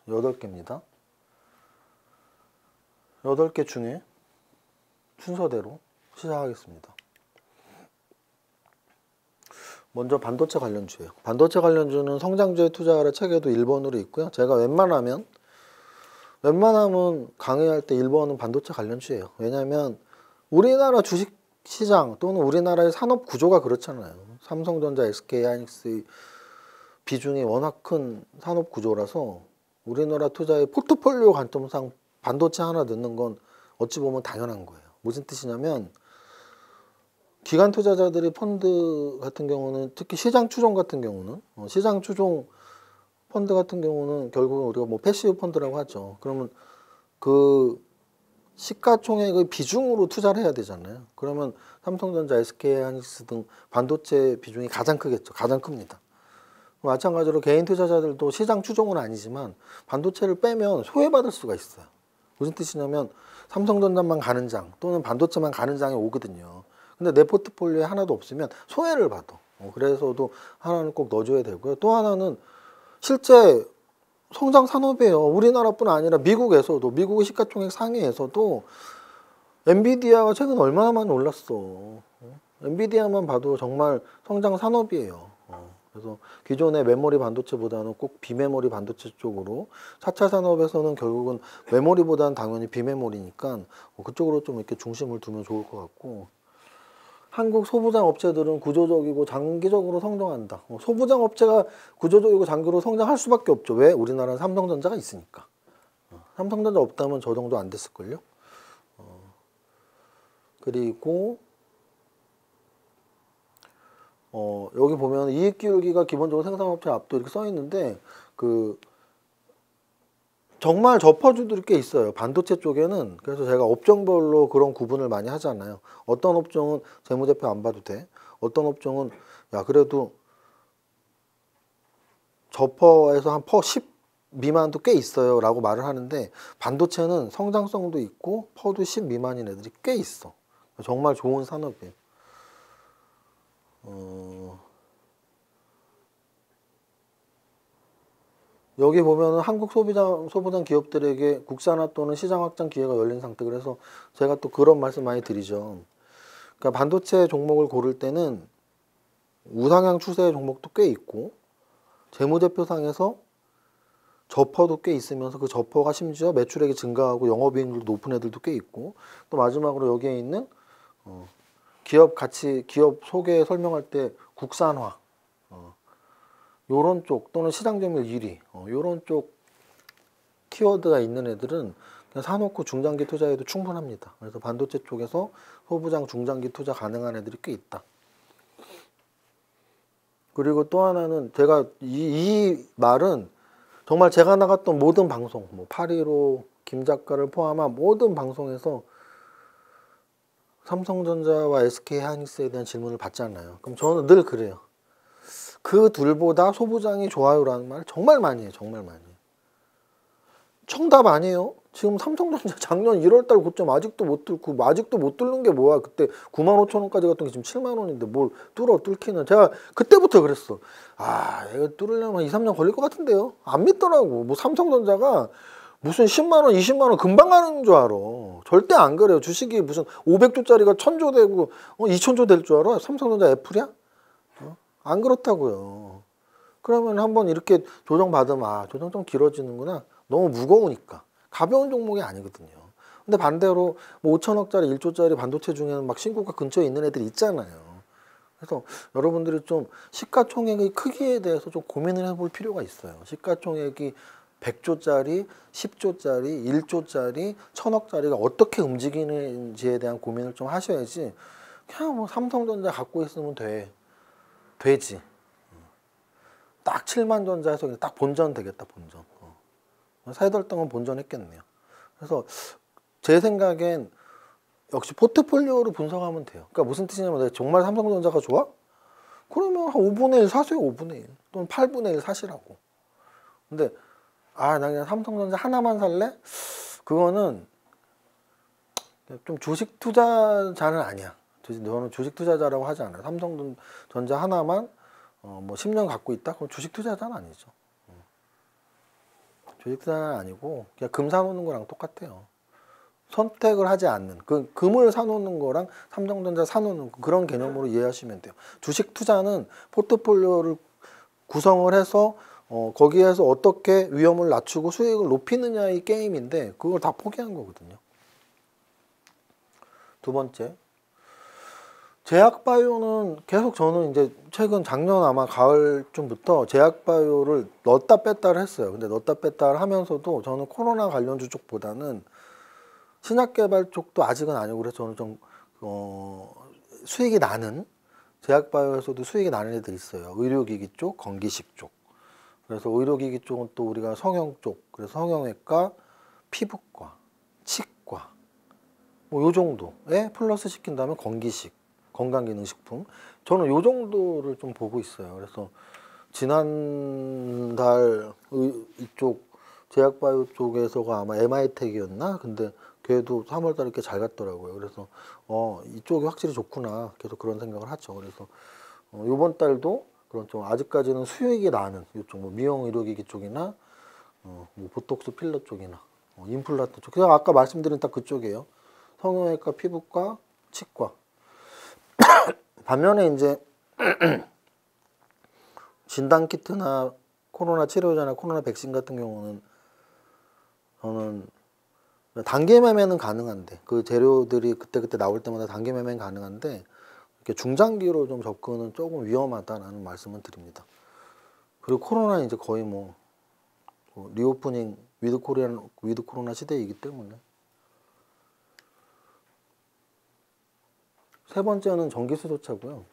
8개입니다. 8개 중에 순서대로 시작하겠습니다. 먼저 반도체 관련주예요. 반도체 관련주는 성장주에 투자하라 책에도 1번으로 있고요. 제가 웬만하면 강의할 때 1번은 반도체 관련주예요. 왜냐하면 우리나라 주식시장 또는 우리나라의 산업 구조가 그렇잖아요. 삼성전자, SK 하이닉스 비중이 워낙 큰 산업 구조라서 우리나라 투자의 포트폴리오 관점상 반도체 하나 넣는 건 어찌 보면 당연한 거예요. 무슨 뜻이냐면 기관 투자자들이 펀드 같은 경우는 특히 시장 추종 같은 경우는 시장 추종 펀드 같은 경우는 결국은 우리가 뭐 패시브 펀드라고 하죠. 그러면 그 시가총액의 비중으로 투자를 해야 되잖아요. 그러면 삼성전자, SK 하이닉스 등 반도체 비중이 가장 크겠죠. 가장 큽니다. 마찬가지로 개인 투자자들도 시장 추종은 아니지만 반도체를 빼면 소외받을 수가 있어요. 무슨 뜻이냐면 삼성전자만 가는 장 또는 반도체만 가는 장이 오거든요. 근데 내 포트폴리오에 하나도 없으면 소외를 받아. 그래서도 하나는 꼭 넣어줘야 되고요. 또 하나는 실제 성장 산업이에요. 우리나라뿐 아니라 미국에서도 미국의 시가총액 상위에서도 엔비디아가 최근 얼마나 많이 올랐어. 엔비디아만 봐도 정말 성장 산업이에요. 그래서 기존의 메모리 반도체보다는 꼭 비메모리 반도체 쪽으로 4차 산업에서는 결국은 메모리보다는 당연히 비메모리니까 그쪽으로 좀 이렇게 중심을 두면 좋을 것 같고, 한국 소부장 업체들은 구조적이고 장기적으로 성장한다. 소부장 업체가 구조적이고 장기로 성장할 수밖에 없죠. 왜? 우리나라는 삼성전자가 있으니까. 삼성전자 없다면 저 정도 안 됐을걸요. 그리고 여기 보면 이익 기울기가 기본적으로 생산업체 압도 이렇게 써 있는데 정말 접어주들이 꽤 있어요. 반도체 쪽에는. 그래서 제가 업종별로 그런 구분을 많이 하잖아요. 어떤 업종은 재무제표 안 봐도 돼. 어떤 업종은 그래도 저퍼에서 한 퍼 10 미만도 꽤 있어요 라고 말을 하는데, 반도체는 성장성도 있고 퍼도 10 미만인 애들이 꽤 있어. 정말 좋은 산업이에요. 여기 보면은 한국 소부장 기업들에게 국산화 또는 시장 확장 기회가 열린 상태. 그래서 제가 또 그런 말씀 많이 드리죠. 그러니까 반도체 종목을 고를 때는 우상향 추세의 종목도 꽤 있고 재무제표상에서 저퍼도 꽤 있으면서 그 저퍼가 심지어 매출액이 증가하고 영업이익률도 높은 애들도 꽤 있고 또 마지막으로 여기에 있는 기업 가치, 기업 소개 설명할 때 국산화 요런 쪽 또는 시장 점유율 1위 요런 쪽 키워드가 있는 애들은 그냥 사놓고 중장기 투자해도 충분합니다. 그래서 반도체 쪽에서 소부장 중장기 투자 가능한 애들이 꽤 있다. 그리고 또 하나는 제가 이 말은 정말 제가 나갔던 모든 방송, 뭐 815 김 작가를 포함한 모든 방송에서 삼성전자와 SK 하이닉스에 대한 질문을 받잖아요. 그럼 저는 늘 그래요. 그 둘보다 소부장이 좋아요라는 말 정말 많이 해요. 정말 많이. 정답 아니에요. 지금 삼성전자 작년 1월달 고점 아직도 못 뚫고 아직도 못 뚫는 게 뭐야. 그때 95,000원까지 갔던 게 지금 70,000원인데 뭘 뚫기는. 제가 그때부터 그랬어. 아 이거 뚫으려면 2, 3년 걸릴 것 같은데요. 안 믿더라고. 뭐 삼성전자가 무슨 10만원 20만원 금방 가는 줄 알아. 절대 안 그래요. 주식이 무슨 500조짜리가 1000조 되고 2000조 될 줄 알아. 삼성전자 애플이야? 안 그렇다고요. 그러면 한번 이렇게 조정받으면 아 조정 좀 길어지는구나. 너무 무거우니까. 가벼운 종목이 아니거든요. 근데 반대로 뭐 5천억짜리 1조짜리 반도체 중에는 막 신고가 근처에 있는 애들이 있잖아요. 그래서 여러분들이 좀 시가총액의 크기에 대해서 좀 고민을 해볼 필요가 있어요. 시가총액이 100조짜리, 10조짜리, 1조짜리, 1000억짜리가 어떻게 움직이는지에 대한 고민을 좀 하셔야지 그냥 뭐 삼성전자 갖고 있으면 되지. 딱 7만 전자에서 딱 본전 되겠다. 본전. 사이덜당은 본전했겠네요. 그래서 제 생각엔 역시 포트폴리오를 분석하면 돼요. 그러니까 무슨 뜻이냐면 내가 정말 삼성전자가 좋아? 그러면 한 5분의 1 사세요. 5분의 1 또는 8분의 1 사시라고. 근데 나 그냥 삼성전자 하나만 살래? 그거는 좀 주식 투자자는 아니야. 저는 주식 투자자라고 하지 않아요. 삼성전자 하나만 뭐 10년 갖고 있다? 그럼 주식 투자자는 아니죠. 주식 투자는 아니고 그냥 금 사놓는 거랑 똑같아요. 선택을 하지 않는 금을 사놓는 거랑 삼성전자 사놓는 그런 개념으로 이해하시면 돼요. 주식 투자는 포트폴리오를 구성을 해서 거기에서 어떻게 위험을 낮추고 수익을 높이느냐의 게임인데 그걸 다 포기한 거거든요. 두 번째, 제약바이오는 계속 저는 이제 최근 작년 아마 가을쯤부터 제약바이오를 넣었다 뺐다를 했어요. 근데 넣었다 뺐다를 하면서도 저는 코로나 관련주 쪽보다는 신약개발 쪽도 아직은 아니고 그래서 저는 좀 수익이 나는 제약바이오에서도 수익이 나는 애들이 있어요. 의료기기 쪽, 건기식 쪽. 그래서 의료기기 쪽은 또 우리가 성형 쪽, 그래서 성형외과, 피부과, 치과 뭐 요 정도에 플러스 시킨다면 건기식, 건강기능식품. 저는 요 정도를 좀 보고 있어요. 그래서 지난달 이쪽 제약바이오 쪽에서가 아마 MI텍이었나? 근데 걔도 3월달에 이렇게 잘 갔더라고요. 그래서 이쪽이 확실히 좋구나. 계속 그런 생각을 하죠. 그래서 이번 달도 그런 좀 아직까지는 수익이 나는 이쪽 뭐 미용 의료기기 쪽이나 뭐 보톡스 필러 쪽이나 임플란트 쪽. 그냥 아까 말씀드린 딱 그쪽이에요. 성형외과, 피부과, 치과. 반면에 이제 진단키트나 코로나 치료제나 코로나 백신 같은 경우는 저는 단계 매매는 가능한데 그 재료들이 그때그때 나올 때마다 단계 매매는 가능한데 이렇게 중장기로 좀 접근은 조금 위험하다라는 말씀을 드립니다. 그리고 코로나는 이제 거의 뭐 리오프닝 위드 코로나 시대이기 때문에. 세 번째는 전기수소차고요.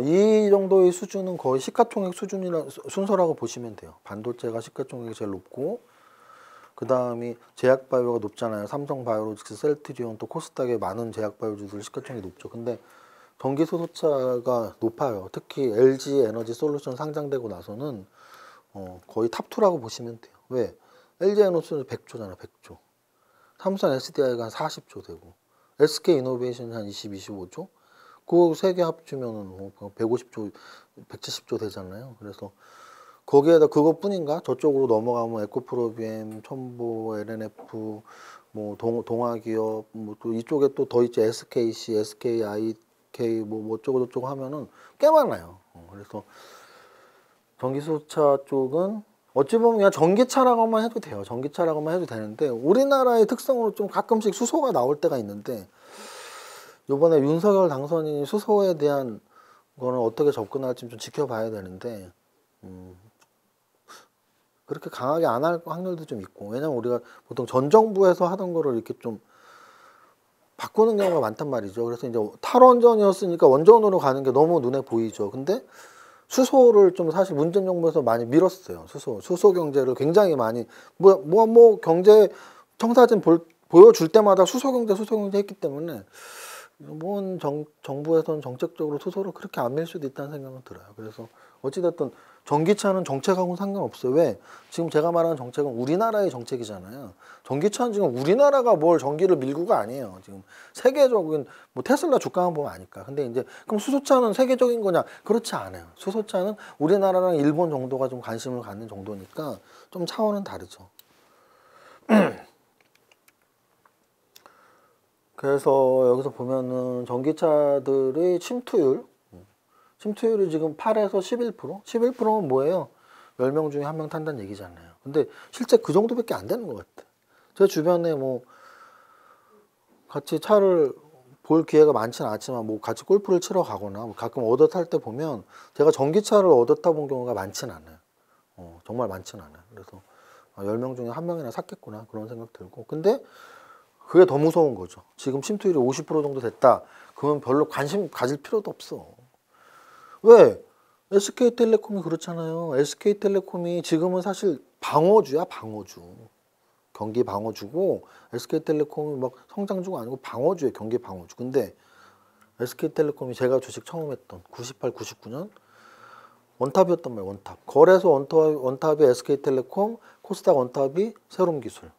이 정도의 수준은 거의 시가총액 순서라고 보시면 돼요. 반도체가 시가총액이 제일 높고 그 다음이 제약바이오가 높잖아요. 삼성바이오로직스, 셀트리온, 또 코스닥에 많은 제약바이오주들 시가총액이 높죠. 근데 전기수소차가 높아요. 특히 LG 에너지 솔루션 상장되고 나서는 거의 탑2라고 보시면 돼요. 왜? LG 에너지는 100조잖아. 100조. 삼성 SDI가 한 40조 되고 SK 이노베이션이 한 20, 25조. 그 세 개 합치면은 뭐 150조, 170조 되잖아요. 그래서 거기에다 그것뿐인가? 저쪽으로 넘어가면 에코프로비엠, 첨보, LNF, 뭐 동아기업, 뭐 또 이쪽에 또 더 있지 SKC, SKIK 뭐 어쩌고 저쩌고 하면은 꽤 많아요. 그래서 전기수소차 쪽은 어찌 보면 그냥 전기차라고만 해도 돼요. 전기차라고만 해도 되는데 우리나라의 특성으로 좀 가끔씩 수소가 나올 때가 있는데 이번에 윤석열 당선인이 수소에 대한 거는 어떻게 접근할지 좀 지켜봐야 되는데 그렇게 강하게 안 할 확률도 좀 있고 왜냐면 우리가 보통 전 정부에서 하던 거를 이렇게 좀 바꾸는 경우가 많단 말이죠. 그래서 이제 탈원전이었으니까 원전으로 가는 게 너무 눈에 보이죠. 근데 수소를 좀 사실 문재인 정부에서 많이 밀었어요. 수소 경제를 굉장히 많이 뭐 경제 청사진 보여줄 때마다 수소 경제 했기 때문에 이번 정부에서는 정책적으로 수소를 그렇게 안 밀 수도 있다는 생각은 들어요. 그래서 어찌됐든 전기차는 정책하고는 상관없어요. 왜? 지금 제가 말하는 정책은 우리나라의 정책이잖아요. 전기차는 지금 우리나라가 뭘 전기를 밀고가 아니에요. 지금 세계적인 뭐 테슬라 주가만 보면 아니까. 근데 이제 그럼 수소차는 세계적인 거냐? 그렇지 않아요. 수소차는 우리나라랑 일본 정도가 좀 관심을 갖는 정도니까 좀 차원은 다르죠. 그래서 여기서 보면은 전기차들의 침투율이 지금 8에서 11%? 11%면 뭐예요? 10명 중에 1명 탄다는 얘기잖아요. 근데 실제 그 정도밖에 안 되는 것 같아. 제 주변에 뭐 같이 차를 볼 기회가 많지는 않지만 뭐 같이 골프를 치러 가거나 가끔 얻어 탈 때 보면 제가 전기차를 얻어 타본 경우가 많지는 않아요. 정말 많지는 않아요. 그래서 10명 중에 1명이나 샀겠구나 그런 생각 들고. 근데 그게 더 무서운 거죠. 지금 침투율이 50% 정도 됐다. 그러면 별로 관심 가질 필요도 없어. 왜? SK텔레콤이 그렇잖아요. SK텔레콤이 지금은 사실 방어주야, 방어주. 경기 방어주고 SK텔레콤이 막 성장주가 아니고 방어주예요. 경기 방어주. 근데 SK텔레콤이 제가 주식 처음 했던 98, 99년 원탑이었단 말이에요. 원탑. 거래소 원탑이 SK텔레콤, 코스닥 원탑이 세롬기술.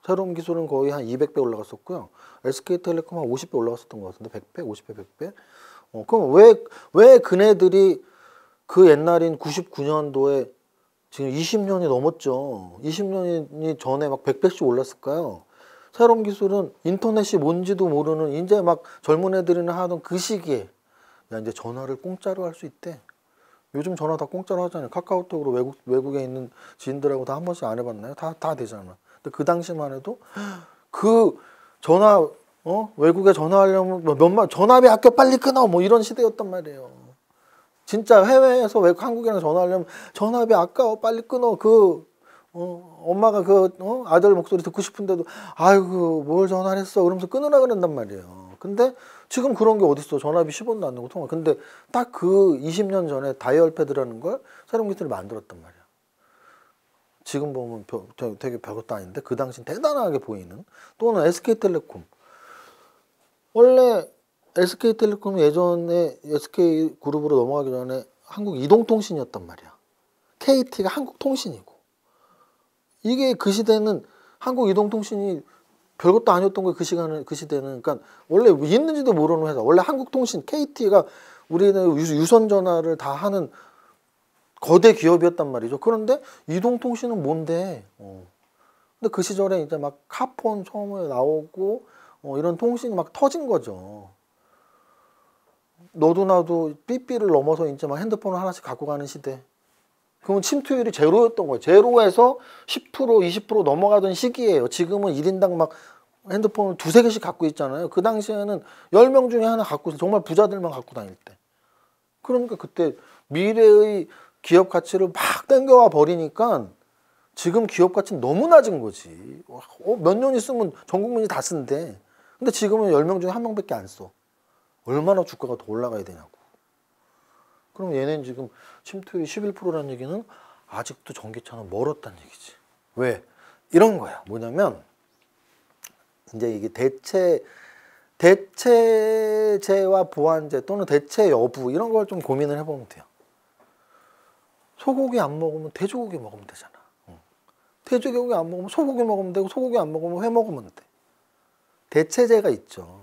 세롬기술은 거의 한 200배 올라갔었고요. SK텔레콤 한 50배 올라갔었던 것 같은데 100배, 50배, 100배. 그럼 왜 그네들이 그 옛날인 99년도에 지금 20년이 넘었죠. 20년이 전에 막 100배씩 올랐을까요? 세롬기술은 인터넷이 뭔지도 모르는 이제 막 젊은 애들이나 하던 그 시기에 야 이제 전화를 공짜로 할 수 있대. 요즘 전화 다 공짜로 하잖아요. 카카오톡으로 외국에 있는 지인들하고 다 한 번씩 안 해봤나요? 다 되잖아. 근데 그 당시만 해도 그 전화 외국에 전화하려면 전화비 아껴 빨리 끊어 뭐 이런 시대였단 말이에요. 진짜 해외에서 한국이랑 전화하려면 전화비 아까워 빨리 끊어 엄마가 아들 목소리 듣고 싶은데도 아이고 뭘 전화를 했어 그러면서 끊으라 그런단 말이에요. 근데 지금 그런 게 어딨어. 전화비 10원도 안 내고 통화. 근데 딱 그 20년 전에 다이얼패드라는 걸 세롬기술이 만들었단 말이야. 지금 보면 되게 별것도 아닌데 그 당시 대단하게 보이는. 또는 SK텔레콤. 원래 SK텔레콤이 예전에 SK그룹으로 넘어가기 전에 한국이동통신이었단 말이야. KT가 한국통신이고. 이게 그 시대는 한국이동통신이 별것도 아니었던 거예요. 그 시대는. 그러니까 원래 있는지도 모르는 회사. 원래 한국통신 KT가 우리는 유선 전화를 다 하는 거대 기업이었단 말이죠. 그런데 이동통신은 뭔데? 근데 그 시절에 이제 막 카폰 처음에 나오고 이런 통신이 막 터진 거죠. 너도 나도 삐삐를 넘어서 이제 막 핸드폰을 하나씩 갖고 가는 시대. 그러면 침투율이 제로였던 거예요. 제로에서 10%, 20% 넘어가던 시기예요. 지금은 1인당 막 핸드폰을 두세 개씩 갖고 있잖아요. 그 당시에는 10명 중에 하나 갖고 있어요. 정말 부자들만 갖고 다닐 때. 그러니까 그때 미래의 기업 가치를 막 땡겨와 버리니까 지금 기업 가치는 너무 낮은 거지. 몇 년 있으면 전 국민이 다 쓴대. 근데 지금은 10명 중에 1명밖에 안 써. 얼마나 주가가 더 올라가야 되냐고. 그럼 얘는 지금 침투율이 11%라는 얘기는 아직도 전기차는 멀었다는 얘기지. 왜? 이런 거야. 뭐냐면 이제 이게 대체제와 보완제 또는 대체 여부 이런 걸 좀 고민을 해보면 돼요. 소고기 안 먹으면 돼지고기 먹으면 되잖아. 돼지고기 안 먹으면 소고기 먹으면 되고 소고기 안 먹으면 회 먹으면 돼. 대체제가 있죠.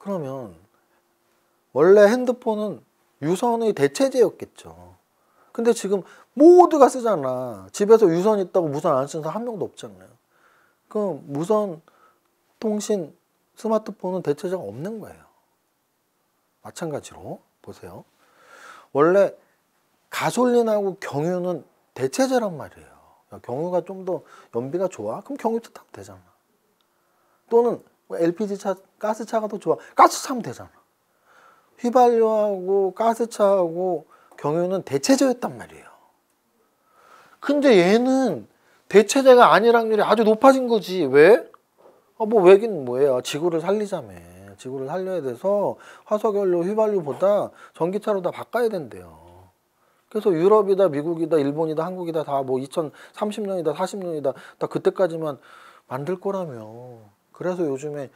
그러면 원래 핸드폰은 유선의 대체제였겠죠. 근데 지금 모두가 쓰잖아. 집에서 유선 있다고 무선 안 쓰는 사람 한 명도 없잖아요. 그럼 무선 통신 스마트폰은 대체제가 없는 거예요. 마찬가지로 보세요. 원래 가솔린하고 경유는 대체제란 말이에요. 경유가 좀 더 연비가 좋아? 그럼 경유차 타면 되잖아. 또는 LPG차, 가스차가 더 좋아? 가스 차면 되잖아. 휘발유하고 가스차하고 경유는 대체제였단 말이에요. 근데 얘는 대체제가 아닐 확률이 아주 높아진 거지. 왜? 뭐 왜긴 뭐예요. 지구를 살리자며. 지구를 살려야 돼서 화석연료, 휘발유보다 전기차로 다 바꿔야 된대요. 그래서 유럽이다, 미국이다, 일본이다, 한국이다 다 뭐 2030년이다, 40년이다 다 그때까지만 만들 거라며. 그래서 요즘에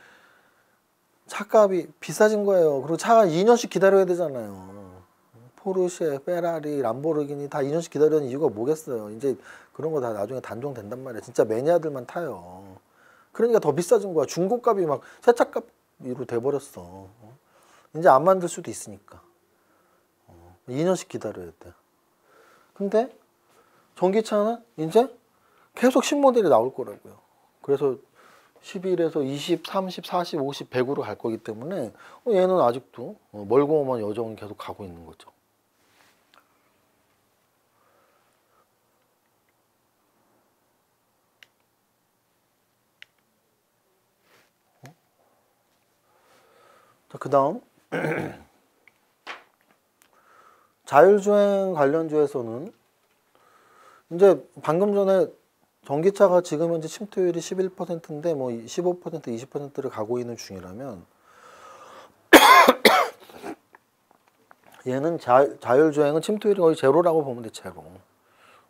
차값이 비싸진 거예요. 그리고 차가 2년씩 기다려야 되잖아요. 포르쉐, 페라리, 람보르기니 다 2년씩 기다리는 이유가 뭐겠어요. 이제 그런 거 다 나중에 단종된단 말이야. 진짜 매니아들만 타요. 그러니까 더 비싸진 거야. 중고값이 막 새차값으로 돼버렸어. 이제 안 만들 수도 있으니까. 2년씩 기다려야 돼. 근데 전기차는 이제 계속 신모델이 나올 거라고요. 그래서 11에서 20, 30, 40, 50, 100으로 갈 거기 때문에 얘는 아직도 멀고 먼 여정을 계속 가고 있는 거죠. 자, 그 다음 자율주행 관련주에서는 이제 방금 전에 전기차가 지금 현재 침투율이 11%인데 뭐 15%, 20%를 가고 있는 중이라면 얘는 자율주행은 침투율이 거의 제로라고 보면 돼, 제로.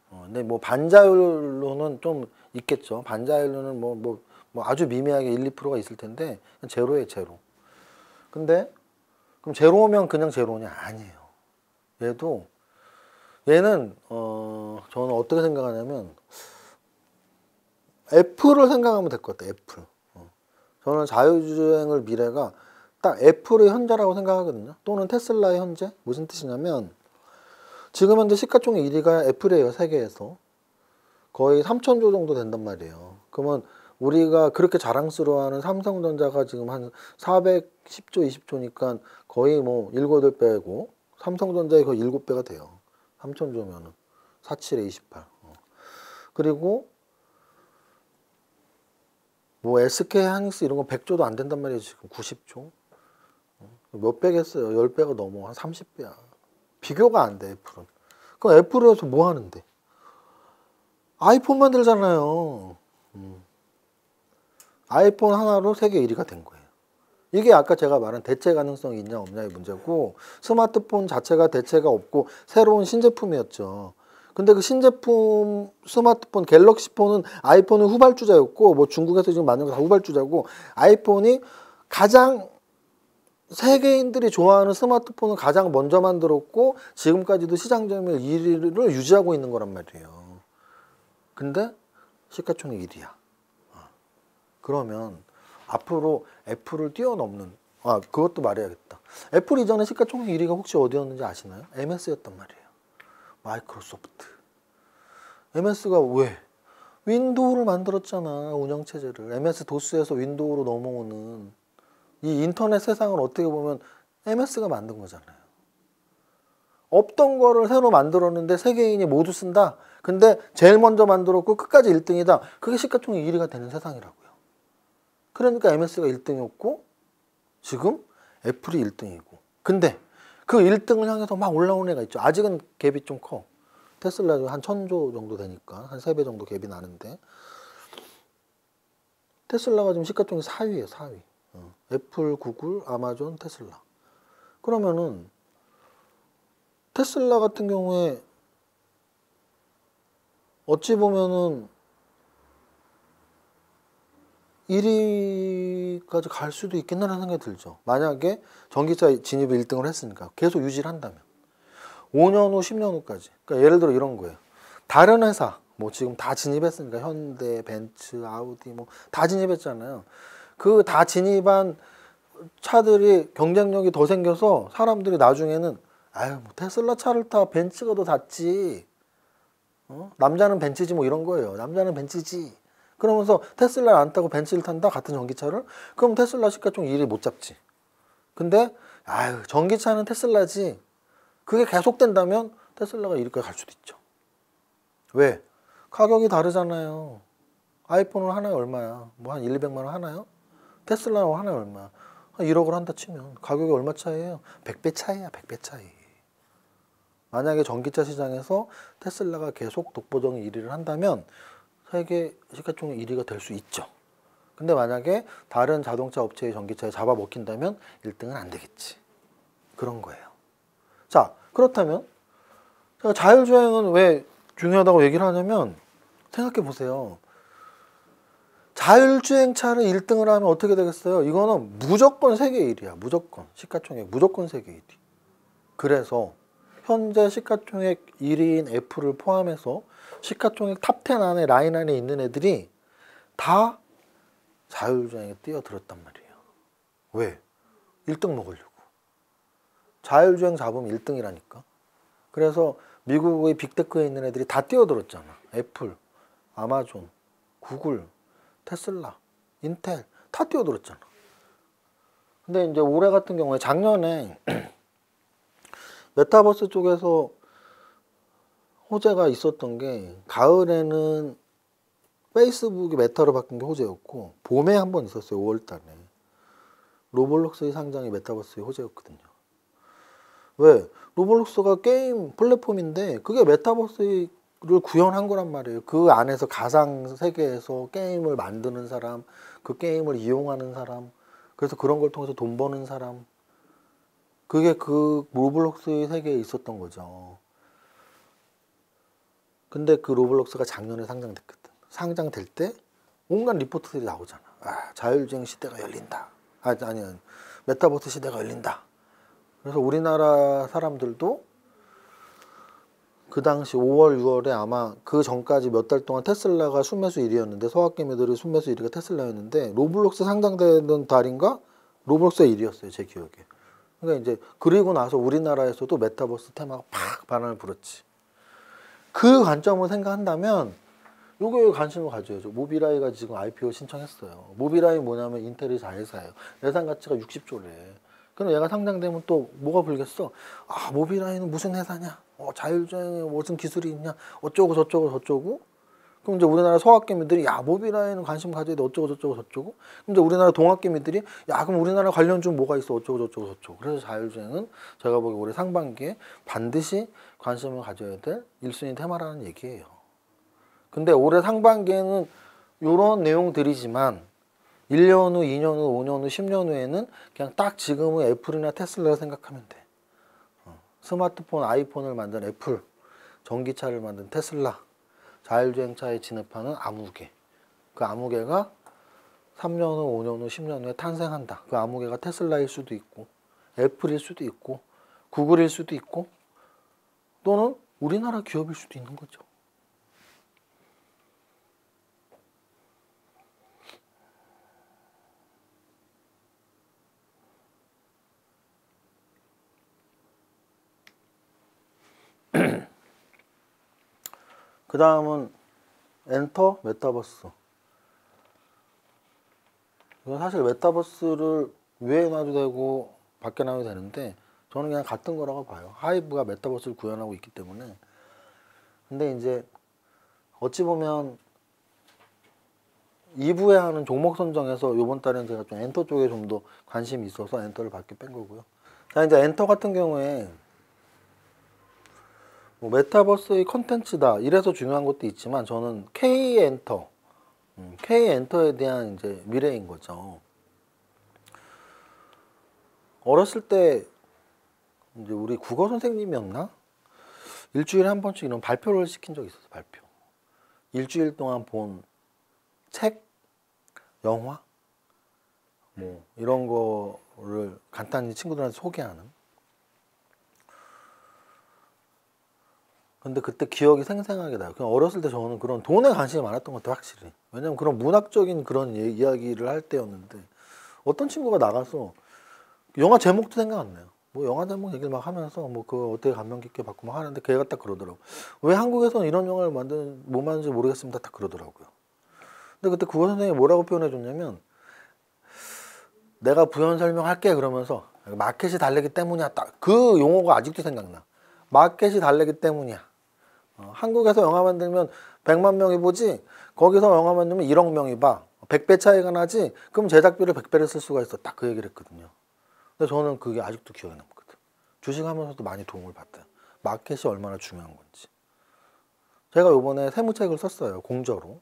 근데 뭐 반자율로는 좀 있겠죠. 반자율로는 뭐 아주 미미하게 1, 2%가 있을 텐데 제로에 제로. 근데 그럼 제로면 그냥 제로냐? 아니에요. 얘는 저는 어떻게 생각하냐면 애플을 생각하면 될 것 같아요. 애플. 저는 자율주행을 미래가 딱 애플의 현재라고 생각하거든요. 또는 테슬라의 현재. 무슨 뜻이냐면 지금 현재 시가총액 1위가 애플이에요. 세계에서. 거의 3천조 정도 된단 말이에요. 그러면 우리가 그렇게 자랑스러워하는 삼성전자가 지금 한 410조, 20조니까 거의 뭐 7, 8배고 삼성전자의 거의 7배가 돼요. 3천조면은 47에 28. 그리고 뭐 SK 하이닉스 이런 거 100조도 안 된단 말이에요. 지금 90조. 몇 배겠어요. 10배가 넘어. 한 30배야. 비교가 안 돼, 애플은. 그럼 애플에서 뭐 하는데? 아이폰 만들잖아요. 아이폰 하나로 세계 1위가 된 거예요. 이게 아까 제가 말한 대체 가능성이 있냐 없냐의 문제고 스마트폰 자체가 대체가 없고 새로운 신제품이었죠. 근데 그 신제품 스마트폰 갤럭시 폰은 아이폰은 후발주자였고 뭐 중국에서 지금 만든 거 다 후발주자고 아이폰이 가장 세계인들이 좋아하는 스마트폰을 가장 먼저 만들었고 지금까지도 시장 점유율 1위를 유지하고 있는 거란 말이에요. 근데 시가총액 1위야. 그러면 앞으로 애플을 뛰어넘는 그것도 말해야겠다. 애플 이전에 시가총액 1위가 혹시 어디였는지 아시나요? MS였단 말이에요. 마이크로소프트. MS가 왜? 윈도우를 만들었잖아. 운영체제를. MS 도스에서 윈도우로 넘어오는 이 인터넷 세상을 어떻게 보면 MS가 만든 거잖아요. 없던 거를 새로 만들었는데 세계인이 모두 쓴다. 근데 제일 먼저 만들었고 끝까지 1등이다. 그게 시가총액 1위가 되는 세상이라고요. 그러니까 MS가 1등이었고 지금 애플이 1등이고. 근데 그 1등을 향해서 막 올라오는 애가 있죠. 아직은 갭이 좀 커. 테슬라도 한 1000조 정도 되니까 한 3배 정도 갭이 나는데 테슬라가 지금 시가총액 4위예요. 4위. 애플, 구글, 아마존, 테슬라. 그러면은 테슬라 같은 경우에 어찌 보면은 1위까지 갈 수도 있겠다는 생각이 들죠. 만약에 전기차 진입을 1등을 했으니까 계속 유지를 한다면 5년 후, 10년 후까지. 그러니까 예를 들어 이런 거예요. 다른 회사 뭐 지금 다 진입했으니까 현대, 벤츠, 아우디 뭐 다 진입했잖아요. 그 다 진입한 차들이 경쟁력이 더 생겨서 사람들이 나중에는 아유 뭐 테슬라 차를 타 벤츠가 더 낫지. 남자는 벤츠지 뭐 이런 거예요. 남자는 벤츠지. 그러면서 테슬라를 안 타고 벤츠를 탄다 같은 전기차를 그럼 테슬라 시가총 1위 못 잡지. 근데 아유 전기차는 테슬라지. 그게 계속된다면 테슬라가 1위까지 갈 수도 있죠. 왜? 가격이 다르잖아요. 아이폰은 하나에 얼마야? 뭐 한 1, 200만 원 하나요? 테슬라는 하나에 얼마야? 한 1억을 한다 치면 가격이 얼마 차이예요? 100배 차이야. 100배 차이. 만약에 전기차 시장에서 테슬라가 계속 독보적인 1위를 한다면 세계 시가총 1위가 될 수 있죠. 근데 만약에 다른 자동차 업체의 전기차에 잡아먹힌다면 1등은 안 되겠지. 그런 거예요. 자, 그렇다면 제가 자율주행은 왜 중요하다고 얘기를 하냐면 생각해 보세요. 자율주행차를 1등을 하면 어떻게 되겠어요? 이거는 무조건 세계 1위야. 무조건. 시가총액 무조건 세계 1위. 그래서 현재 시가총액 1위인 애플을 포함해서 시가총액 탑10 안에 라인 안에 있는 애들이 다 자율주행에 뛰어들었단 말이에요. 왜? 1등 먹으려고. 자율주행 잡으면 1등이라니까. 그래서 미국의 빅테크에 있는 애들이 다 뛰어들었잖아. 애플, 아마존, 구글, 테슬라, 인텔 다 뛰어들었잖아. 근데 이제 올해 같은 경우에 작년에 메타버스 쪽에서 호재가 있었던 게 가을에는 페이스북이 메타로 바뀐 게 호재였고 봄에 한 번 있었어요. 5월 달에. 로블록스의 상장이 메타버스의 호재였거든요. 왜? 로블록스가 게임 플랫폼인데 그게 메타버스를 구현한 거란 말이에요. 그 안에서 가상 세계에서 게임을 만드는 사람, 그 게임을 이용하는 사람, 그래서 그런 걸 통해서 돈 버는 사람, 그게 그 로블록스의 세계에 있었던 거죠. 근데 그 로블록스가 작년에 상장됐거든. 상장될 때 온갖 리포트들이 나오잖아. 아, 자율주행 시대가 열린다. 아니, 메타버스 시대가 열린다. 그래서 우리나라 사람들도 그 당시 5월, 6월에 아마 그 전까지 몇 달 동안 테슬라가 순매수 1위였는데 소확개미들의 순매수 1위가 테슬라였는데 로블록스 상장되는 달인가 로블록스가 1위였어요. 제 기억에. 그러니까 이제 그리고 나서 우리나라에서도 메타버스 테마가 팍 바람을 불었지. 그 관점을 생각한다면 요거에 관심을 가져야죠. 모비라이가 지금 IPO 신청했어요. 모비라이 뭐냐면 인텔의 자회사예요. 예상 가치가 60조래. 그럼 얘가 상장되면 또 뭐가 불겠어? 아, 모비라이는 무슨 회사냐? 자율주행에 무슨 기술이 있냐? 어쩌고 저쩌고. 그럼 이제 우리나라 소학개미들이 야, 모비라이는 관심 가져야 돼. 어쩌고 저쩌고. 그럼 이제 우리나라 동학개미들이 야, 그럼 우리나라 관련주 뭐가 있어? 어쩌고 저쩌고. 그래서 자율주행은 제가 보기 올해 상반기에 반드시 관심을 가져야 될 1순위 테마라는 얘기예요. 근데 올해 상반기에는 이런 내용들이지만 1년 후, 2년 후, 5년 후, 10년 후에는 그냥 딱 지금의 애플이나 테슬라를 생각하면 돼. 스마트폰, 아이폰을 만든 애플, 전기차를 만든 테슬라, 자율주행차에 진입하는 아무개. 그 아무개가 3년 후, 5년 후, 10년 후에 탄생한다. 그 아무개가 테슬라일 수도 있고, 애플일 수도 있고, 구글일 수도 있고, 또는 우리나라 기업일 수도 있는 거죠. 그 다음은 엔터 메타버스. 이건 사실 메타버스를 위에 놔도 되고 밖에 놔도 되는데 저는 그냥 같은 거라고 봐요. 하이브가 메타버스를 구현하고 있기 때문에. 근데 이제 어찌 보면 2부에 하는 종목 선정에서 이번 달에는 제가 좀 엔터 쪽에 좀 더 관심이 있어서 엔터를 밖에 뺀 거고요. 자, 이제 엔터 같은 경우에 뭐 메타버스의 컨텐츠다 이래서 중요한 것도 있지만 저는 K엔터, K엔터에 대한 이제 미래인 거죠. 어렸을 때 이제 우리 국어 선생님이었나? 일주일에 한 번씩 이런 발표를 시킨 적이 있었어. 발표. 일주일 동안 본 책, 영화, 뭐 이런 거를 간단히 친구들한테 소개하는. 근데 그때 기억이 생생하게 나요. 그냥 어렸을 때 저는 그런 돈에 관심이 많았던 것 같아요, 확실히. 왜냐면 그런 문학적인 그런 이야기를 할 때였는데 어떤 친구가 나가서 영화 제목도 생각 안 나요. 뭐 영화 제목 얘기를 막 하면서 뭐 그거 어떻게 감명 깊게 받고 막 하는데 걔가 딱 그러더라고. 왜 한국에서는 이런 영화를 못 만드는지 모르겠습니다. 딱 그러더라고요. 근데 그때 국어 선생님이 뭐라고 표현해 줬냐면 내가 부연 설명할게 그러면서 마켓이 달리기 때문이야. 딱 그 용어가 아직도 생각나. 마켓이 달리기 때문이야. 한국에서 영화 만들면 100만 명이 보지 거기서 영화 만들면 1억 명이 봐. 100배 차이가 나지? 그럼 제작비를 100배를 쓸 수가 있어. 딱 그 얘기를 했거든요. 근데 저는 그게 아직도 기억에 남거든. 주식하면서도 많이 도움을 받아요. 마켓이 얼마나 중요한 건지. 제가 요번에 세무책을 썼어요. 공저로.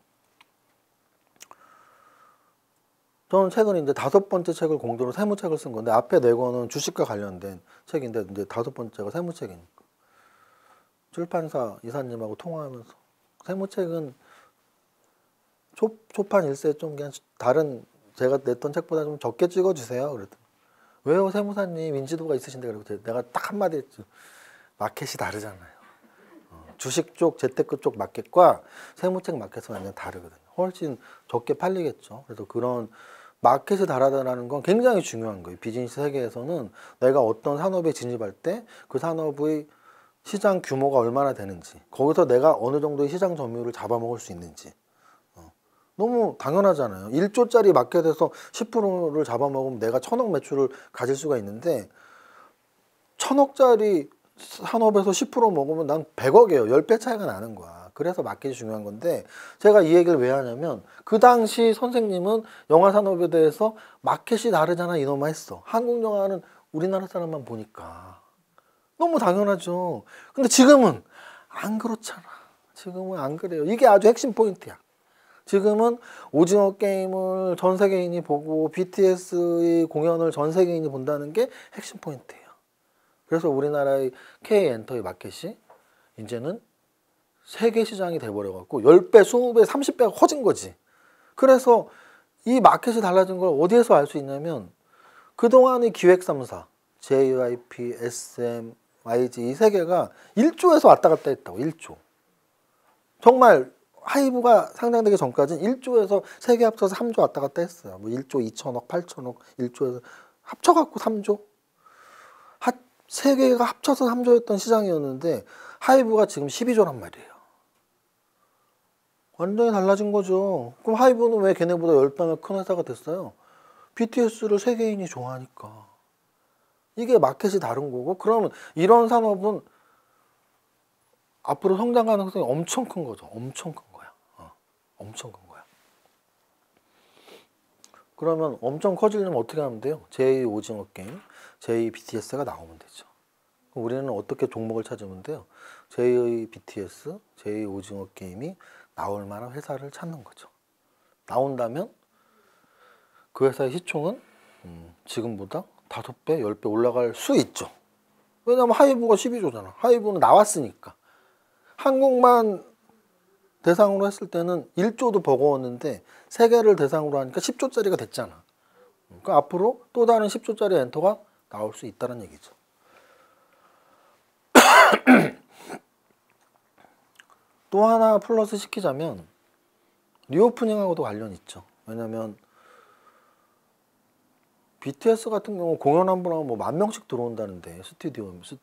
저는 최근에 이제 5번째 책을 공저로 세무책을 쓴 건데 앞에 4권은 주식과 관련된 책인데 이제 5번째가 세무책이니까. 출판사 이사님하고 통화하면서 세무책은 초판 일세 좀 그냥 다른 제가 냈던 책보다 좀 적게 찍어주세요. 그랬더니 왜요 세무사님 인지도가 있으신데 그러고 내가 딱 한마디 했죠. 마켓이 다르잖아요. 주식 쪽 재테크 쪽 마켓과 세무책 마켓은 완전 다르거든요. 훨씬 적게 팔리겠죠. 그래서 그런 마켓이 다르다는 건 굉장히 중요한 거예요. 비즈니스 세계에서는 내가 어떤 산업에 진입할 때 그 산업의 시장 규모가 얼마나 되는지 거기서 내가 어느 정도의 시장 점유율을 잡아먹을 수 있는지 너무 당연하잖아요. 1조짜리 마켓에서 10%를 잡아먹으면 내가 1000억 매출을 가질 수가 있는데 1000억짜리 산업에서 10% 먹으면 난 100억이에요. 10배 차이가 나는 거야. 그래서 마켓이 중요한 건데 제가 이 얘기를 왜 하냐면 그 당시 선생님은 영화 산업에 대해서 마켓이 다르잖아 이놈아 했어. 한국 영화는 우리나라 사람만 보니까 너무 당연하죠. 근데 지금은 안 그렇잖아. 지금은 안 그래요. 이게 아주 핵심 포인트야. 지금은 오징어 게임을 전 세계인이 보고 BTS의 공연을 전 세계인이 본다는 게 핵심 포인트예요. 그래서 우리나라의 K-엔터의 마켓이 이제는 세계 시장이 돼버려갖고 10배, 20배, 30배가 커진 거지. 그래서 이 마켓이 달라진 걸 어디에서 알 수 있냐면 그동안의 기획 3사, JYP, SM, YG 이 세 개가 1조에서 왔다 갔다 했다고. 1조. 정말 하이브가 상장되기 전까지는 1조에서 세 개 합쳐서 3조 왔다 갔다 했어요. 뭐 1조 2천억, 8천억, 1조에서 합쳐갖고 3조. 세 개가 합쳐서 3조였던 시장이었는데 하이브가 지금 12조란 말이에요. 완전히 달라진 거죠. 그럼 하이브는 왜 걔네보다 10배나 큰 회사가 됐어요? BTS를 세계인이 좋아하니까. 이게 마켓이 다른 거고 그러면 이런 산업은 앞으로 성장 가능성이 엄청 큰 거죠. 엄청 큰 거야. 엄청 큰 거야. 그러면 엄청 커지려면 어떻게 하면 돼요? 제2 오징어 게임, 제2 BTS가 나오면 되죠. 우리는 어떻게 종목을 찾으면 돼요? 제2 BTS, 제2 오징어 게임이 나올 만한 회사를 찾는 거죠. 나온다면 그 회사의 시총은 지금보다 5배, 10배 올라갈 수 있죠. 왜냐면 하이브가 12조잖아. 하이브는 나왔으니까. 한국만 대상으로 했을 때는 1조도 버거웠는데 세계를 대상으로 하니까 10조짜리가 됐잖아. 그러니까 앞으로 또 다른 10조짜리 엔터가 나올 수 있다는 얘기죠. 또 하나 플러스 시키자면 리오프닝하고도 관련이 있죠. 왜냐면 BTS 같은 경우 공연 한 번 하면 뭐 10,000명씩 들어온다는데 스테디움에서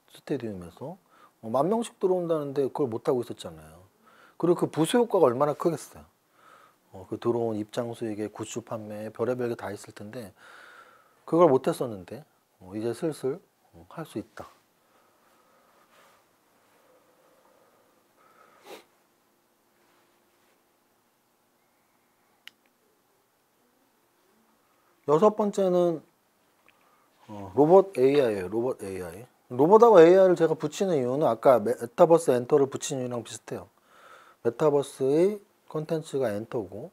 10,000명씩 들어온다는데 그걸 못하고 있었잖아요. 그리고 그 부수 효과가 얼마나 크겠어요. 그 들어온 입장 수익에 굿즈 판매 별의별 게 다 있을 텐데 그걸 못했었는데 이제 슬슬 할 수 있다. 여섯 번째는 로봇 AI예요. 로봇 AI. 로봇하고 AI를 제가 붙이는 이유는 아까 메타버스 엔터를 붙이는 이유랑 비슷해요. 메타버스의 컨텐츠가 엔터고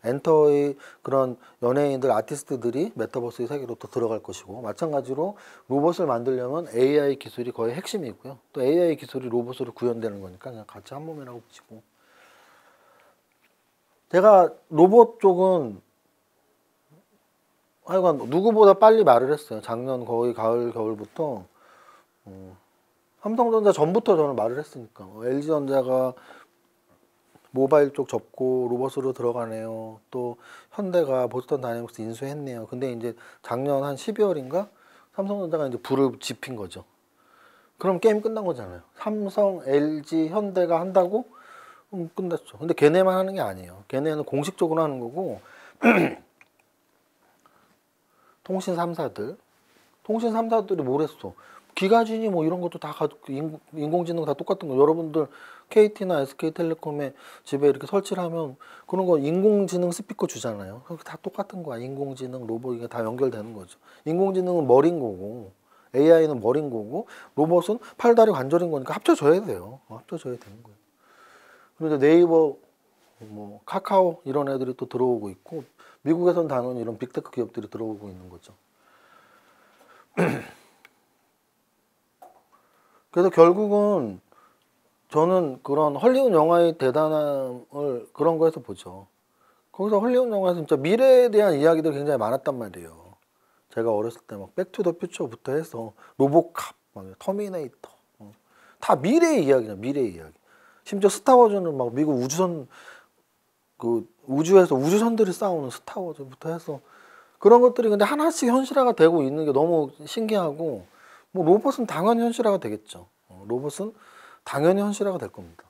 엔터의 그런 연예인들, 아티스트들이 메타버스의 세계로 또 들어갈 것이고 마찬가지로 로봇을 만들려면 AI 기술이 거의 핵심이고요. 또 AI 기술이 로봇으로 구현되는 거니까 그냥 같이 한 몸이라고 붙이고 제가 로봇 쪽은 하여간 누구보다 빨리 말을 했어요. 작년 거의 가을, 겨울부터 삼성전자 전부터 저는 말을 했으니까 LG전자가 모바일 쪽 접고 로봇으로 들어가네요. 또 현대가 보스턴 다이내믹스 인수했네요. 근데 이제 작년 한 12월인가 삼성전자가 이제 불을 지핀 거죠. 그럼 게임 끝난 거잖아요. 삼성, LG, 현대가 한다고? 끝났죠. 근데 걔네만 하는 게 아니에요. 걔네는 공식적으로 하는 거고 통신 3사들 통신 3사들이 뭘 했어? 기가진이 뭐 이런 것도 다 인공지능 다 똑같은 거. 여러분들 KT나 SK텔레콤에 집에 이렇게 설치를 하면 그런 거 인공지능 스피커 주잖아요. 다 똑같은 거야. 인공지능, 로봇 이게 다 연결되는 거죠. 인공지능은 머리인 거고 AI는 머리인 거고 로봇은 팔다리 관절인 거니까 합쳐져야 돼요. 합쳐져야 되는 거예요. 그런데 네이버, 뭐 카카오 이런 애들이 또 들어오고 있고 미국에선 당연히 이런 빅테크 기업들이 들어오고 있는 거죠. 그래서 결국은 저는 그런 헐리우드 영화의 대단함을 그런 거에서 보죠. 거기서 헐리우드 영화에서 진짜 미래에 대한 이야기들이 굉장히 많았단 말이에요. 제가 어렸을 때 막 백투더퓨처부터 해서 로보캅, 막 터미네이터 다 미래의 이야기냐, 미래의 이야기. 심지어 스타워즈는 막 미국 우주선 그 우주에서 우주선들이 싸우는 스타워즈부터 해서 그런 것들이 근데 하나씩 현실화가 되고 있는 게 너무 신기하고 뭐 로봇은 당연히 현실화가 되겠죠. 로봇은 당연히 현실화가 될 겁니다.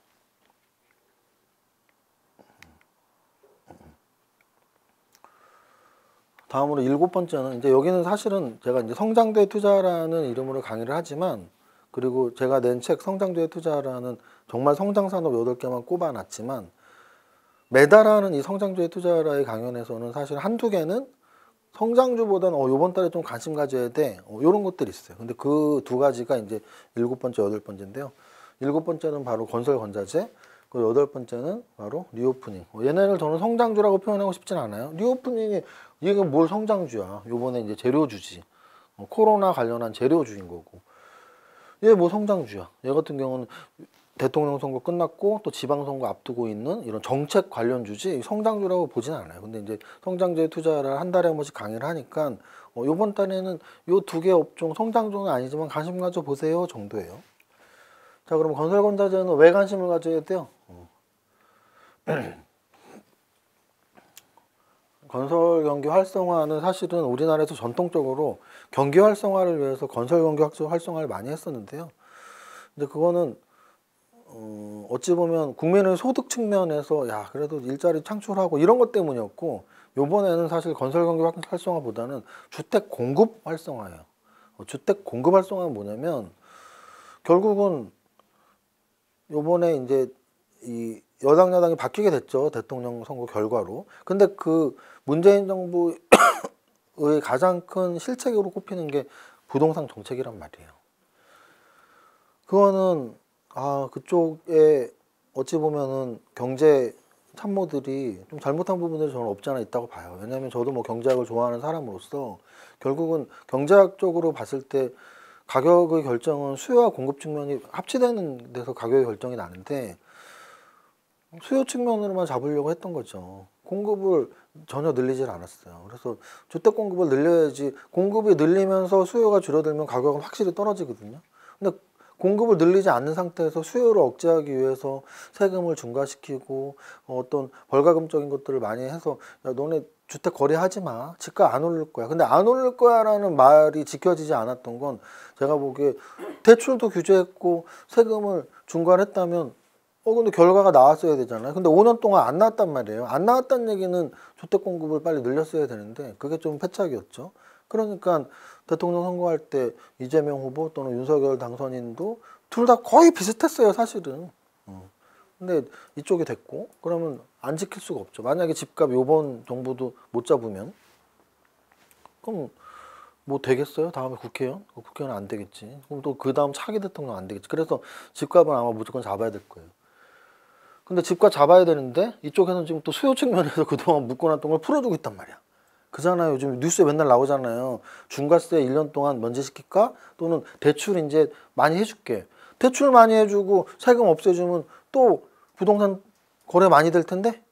다음으로 7번째는 이제 여기는 사실은 제가 이제 성장대 투자라는 이름으로 강의를 하지만 그리고 제가 낸 책 성장대 투자라는 정말 성장산업 8개만 꼽아놨지만 매달하는 이 성장주의 투자라의 강연에서는 사실 한두 개는 성장주보다는 요번 달에 좀 관심 가져야 돼. 이런 것들이 있어요. 근데 그 두 가지가 이제 7번째, 8번째인데요. 7번째는 바로 건설건자재, 그리고 8번째는 바로 리오프닝. 얘네를 저는 성장주라고 표현하고 싶진 않아요. 리오프닝이 이게 뭘 성장주야. 요번에 이제 재료주지. 코로나 관련한 재료주인 거고. 얘 뭐 성장주야. 얘 같은 경우는 대통령 선거 끝났고 또 지방선거 앞두고 있는 이런 정책 관련주지 성장주라고 보진 않아요. 근데 이제 성장주에 투자를 한 달에 한 번씩 강의를 하니까 요번 달에는 요 2개 업종 성장주는 아니지만 관심 가져 보세요 정도예요. 자, 그럼 건설건자재는 왜 관심을 가져야 돼요? 건설 경기 활성화는 사실은 우리나라에서 전통적으로 경기 활성화를 위해서 건설 경기 활성화를 많이 했었는데요. 근데 그거는 어찌 보면 국민의 소득 측면에서 야 그래도 일자리 창출하고 이런 것 때문이었고 요번에는 사실 건설 경기 활성화보다는 주택 공급 활성화예요. 주택 공급 활성화는 뭐냐면 결국은 요번에 이제 이 여당 야당이 바뀌게 됐죠. 대통령 선거 결과로. 근데 그 문재인 정부의 가장 큰 실책으로 꼽히는 게 부동산 정책이란 말이에요. 그거는 그쪽에 어찌 보면은 경제 참모들이 좀 잘못한 부분들이 저는 없지 않아 있다고 봐요. 왜냐하면 저도 뭐 경제학을 좋아하는 사람으로서 결국은 경제학적으로 봤을 때 가격의 결정은 수요와 공급 측면이 합치되는 데서 가격의 결정이 나는데 수요 측면으로만 잡으려고 했던 거죠. 공급을 전혀 늘리질 않았어요. 그래서 주택 공급을 늘려야지 공급이 늘리면서 수요가 줄어들면 가격은 확실히 떨어지거든요. 근데 공급을 늘리지 않는 상태에서 수요를 억제하기 위해서 세금을 중과시키고 어떤 벌가금적인 것들을 많이 해서 야, 너네 주택 거래하지 마. 집가 안 오를 거야. 근데 안 오를 거야라는 말이 지켜지지 않았던 건 제가 보기에 대출도 규제했고 세금을 중과했다면 근데 결과가 나왔어야 되잖아요. 근데 5년 동안 안 나왔단 말이에요. 안 나왔다는 얘기는 주택 공급을 빨리 늘렸어야 되는데 그게 좀 패착이었죠. 그러니까 대통령 선거할 때 이재명 후보 또는 윤석열 당선인도 둘 다 거의 비슷했어요, 사실은. 근데 이쪽이 됐고 그러면 안 지킬 수가 없죠. 만약에 집값 요번 정부도 못 잡으면 그럼 뭐 되겠어요? 다음에 국회의원? 국회의원 안 되겠지. 그럼 또 그 다음 차기 대통령 안 되겠지. 그래서 집값은 아마 무조건 잡아야 될 거예요. 근데 집값 잡아야 되는데 이쪽에서는 지금 또 수요 측면에서 그동안 묶어놨던 걸 풀어주고 있단 말이야. 그잖아요. 요즘 뉴스에 맨날 나오잖아요. 중과세 1년 동안 면제시킬까? 또는 대출 이제 많이 해줄게. 대출 많이 해주고 세금 없애주면 또 부동산 거래 많이 될 텐데?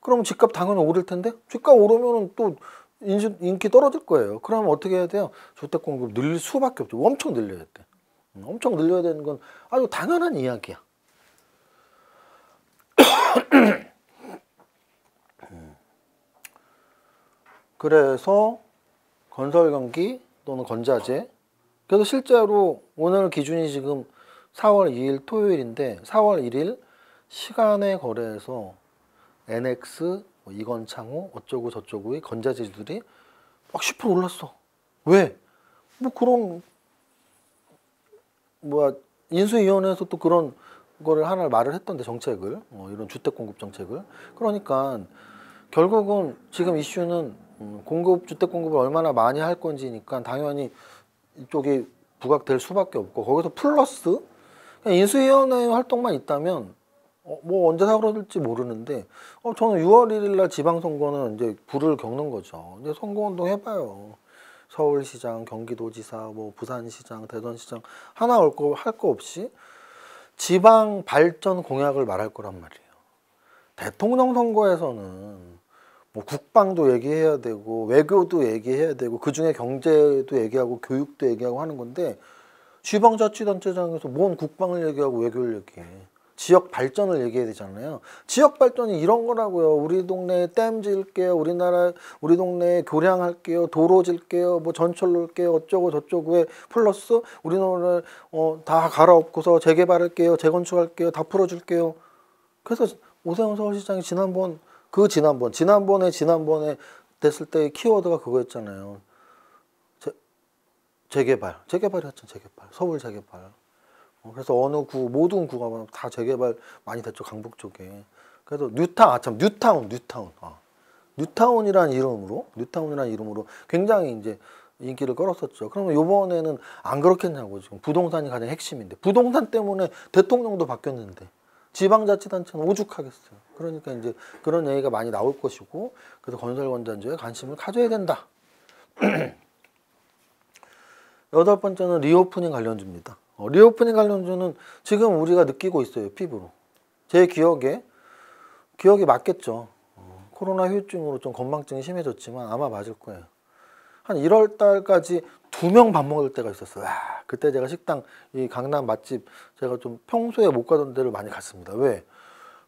그러면 집값 당연히 오를 텐데? 집값 오르면 또 인기 떨어질 거예요. 그러면 어떻게 해야 돼요? 주택 공급 늘릴 수밖에 없죠. 엄청 늘려야 돼. 엄청 늘려야 되는 건 아주 당연한 이야기야. 그래서 건설 경기 또는 건자재. 그래서 실제로 오늘 기준이 지금 4월 2일 토요일인데 4월 1일 시간의 거래에서 NX, 이건창호 어쩌고 저쩌고의 건자재들이 막 10% 올랐어. 왜? 뭐 그런 뭐야 인수위원회에서 또 그런 거를 하나 말을 했던데 정책을 이런 주택 공급 정책을. 그러니까 결국은 지금 이슈는 주택 공급을 얼마나 많이 할 건지니까 당연히 이쪽이 부각될 수밖에 없고 거기서 플러스 그냥 인수위원회 활동만 있다면 뭐 언제 사그러들지 모르는데 저는 6월 1일 날 지방선거는 이제 불을 겪는 거죠. 이제 선거운동 해봐요. 서울시장, 경기도지사, 뭐 부산시장, 대전시장 하나 할 거 없이 지방 발전 공약을 말할 거란 말이에요. 대통령 선거에서는 뭐 국방도 얘기해야 되고 외교도 얘기해야 되고 그중에 경제도 얘기하고 교육도 얘기하고 하는 건데 지방자치단체장에서 뭔 국방을 얘기하고 외교를 얘기해. 지역 발전을 얘기해야 되잖아요. 지역 발전이 이런 거라고요. 우리 동네에 댐 지을게요. 우리 동네에 교량할게요. 도로 질게요. 뭐 전철 놓을게요. 어쩌고 저쩌고에 플러스 우리 동네 다 갈아엎고서 재개발할게요. 재건축할게요. 다 풀어줄게요. 그래서 오세훈 서울시장이 지난번에 됐을 때 키워드가 그거였잖아요. 재개발이었죠. 재개발. 서울 재개발. 그래서 어느 구 모든 구가 다 재개발 많이 됐죠. 강북 쪽에. 그래서 뉴타운이라는 이름으로 굉장히 이제 인기를 끌었었죠. 그러면 이번에는 안 그렇겠냐고. 지금 부동산이 가장 핵심인데 부동산 때문에 대통령도 바뀌었는데 지방자치단체는 오죽하겠어요. 그러니까 이제 그런 얘기가 많이 나올 것이고 그래서 건설건전지에 관심을 가져야 된다. 여덟 번째는 리오프닝 관련주입니다. 리오프닝 관련주는 지금 우리가 느끼고 있어요. 피부로. 제 기억이 맞겠죠. 코로나 후유증으로 좀 건망증이 심해졌지만 아마 맞을 거예요. 한 1월 달까지 2명 밥 먹을 때가 있었어요. 그때 제가 식당, 이 강남 맛집 제가 좀 평소에 못 가던 데를 많이 갔습니다. 왜?